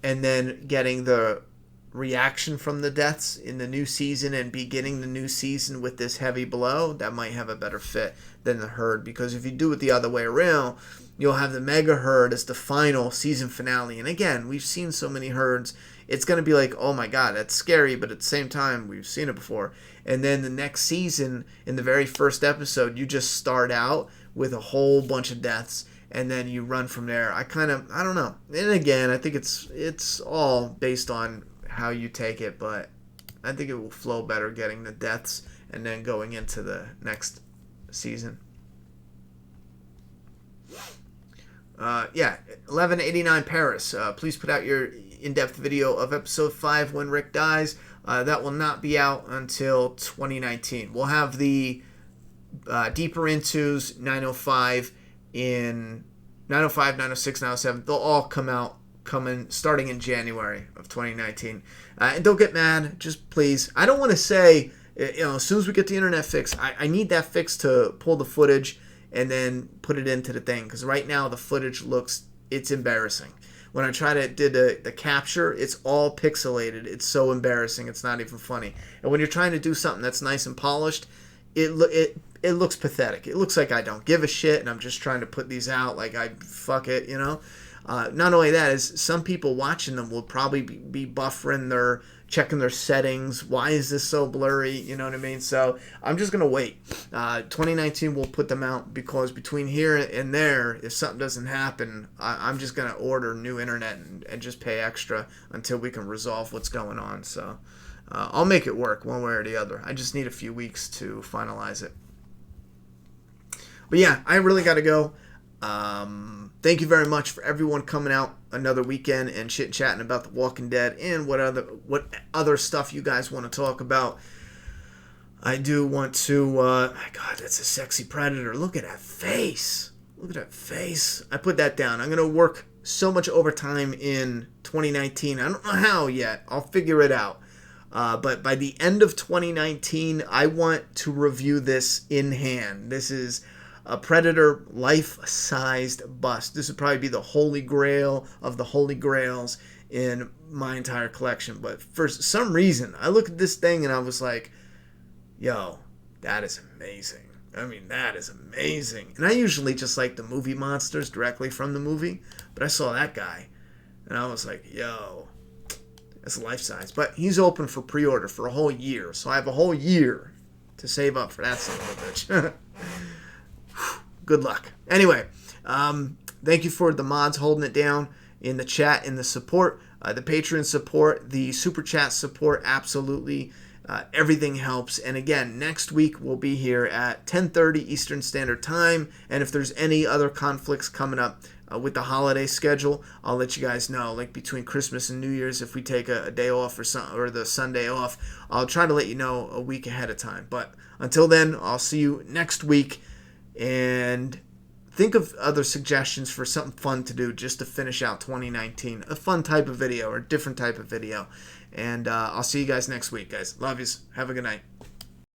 and then getting the reaction from the deaths in the new season and beginning the new season with this heavy blow, that might have a better fit than the herd. Because if you do it the other way around, you'll have the mega herd as the final season finale. And again, we've seen so many herds. It's going to be like, oh my God, that's scary. But at the same time, we've seen it before. And then the next season, in the very first episode, you just start out with a whole bunch of deaths. And then you run from there. I don't know. And again, I think it's all based on how you take it. But I think it will flow better getting the deaths and then going into the next season. 1189 Paris. Please put out your in-depth video of episode 5 when Rick dies. That will not be out until 2019. We'll have the deeper intos 905 in 905, 906, 907. They'll all coming starting in January of 2019. And don't get mad, just please. I don't want to say, as soon as we get the internet fixed, I need that fix to pull the footage and then put it into the thing, because right now the footage it's embarrassing. When I try to do the capture, it's all pixelated. It's so embarrassing. It's not even funny. And when you're trying to do something that's nice and polished, it looks pathetic. It looks like I don't give a shit and I'm just trying to put these out like fuck it, Not only that, is some people watching them will probably be buffering checking their settings. Why is this so blurry? You know what I mean? So I'm just going to wait. 2019 we'll put them out, because between here and there, if something doesn't happen, I'm just going to order new internet and just pay extra until we can resolve what's going on. So I'll make it work one way or the other. I just need a few weeks to finalize it. But yeah, I really got to go. Thank you very much for everyone coming out another weekend and chit-chatting about The Walking Dead and what other stuff you guys want to talk about. I do want to... God, that's a sexy predator. Look at that face. Look at that face. I put that down. I'm going to work so much overtime in 2019. I don't know how yet. I'll figure it out. But by the end of 2019, I want to review this in hand. This is a Predator life-sized bust. This would probably be the holy grail of the holy grails in my entire collection. But for some reason, I looked at this thing and I was like, yo, that is amazing. I mean, that is amazing. And I usually just like the movie monsters directly from the movie. But I saw that guy and I was like, yo, that's life-size. But he's open for pre-order for a whole year. So I have a whole year to save up for that son of a bitch. Good luck. Anyway, thank you for the mods holding it down in the chat, in the support, the Patreon support, the Super Chat support. Absolutely. Everything helps. And again, next week we'll be here at 10:30 Eastern Standard Time. And if there's any other conflicts coming up with the holiday schedule, I'll let you guys know. Like between Christmas and New Year's, if we take a day off or the Sunday off, I'll try to let you know a week ahead of time. But until then, I'll see you next week. And think of other suggestions for something fun to do just to finish out 2019. A fun type of video or a different type of video. And I'll see you guys next week, guys. Love yous. Have a good night.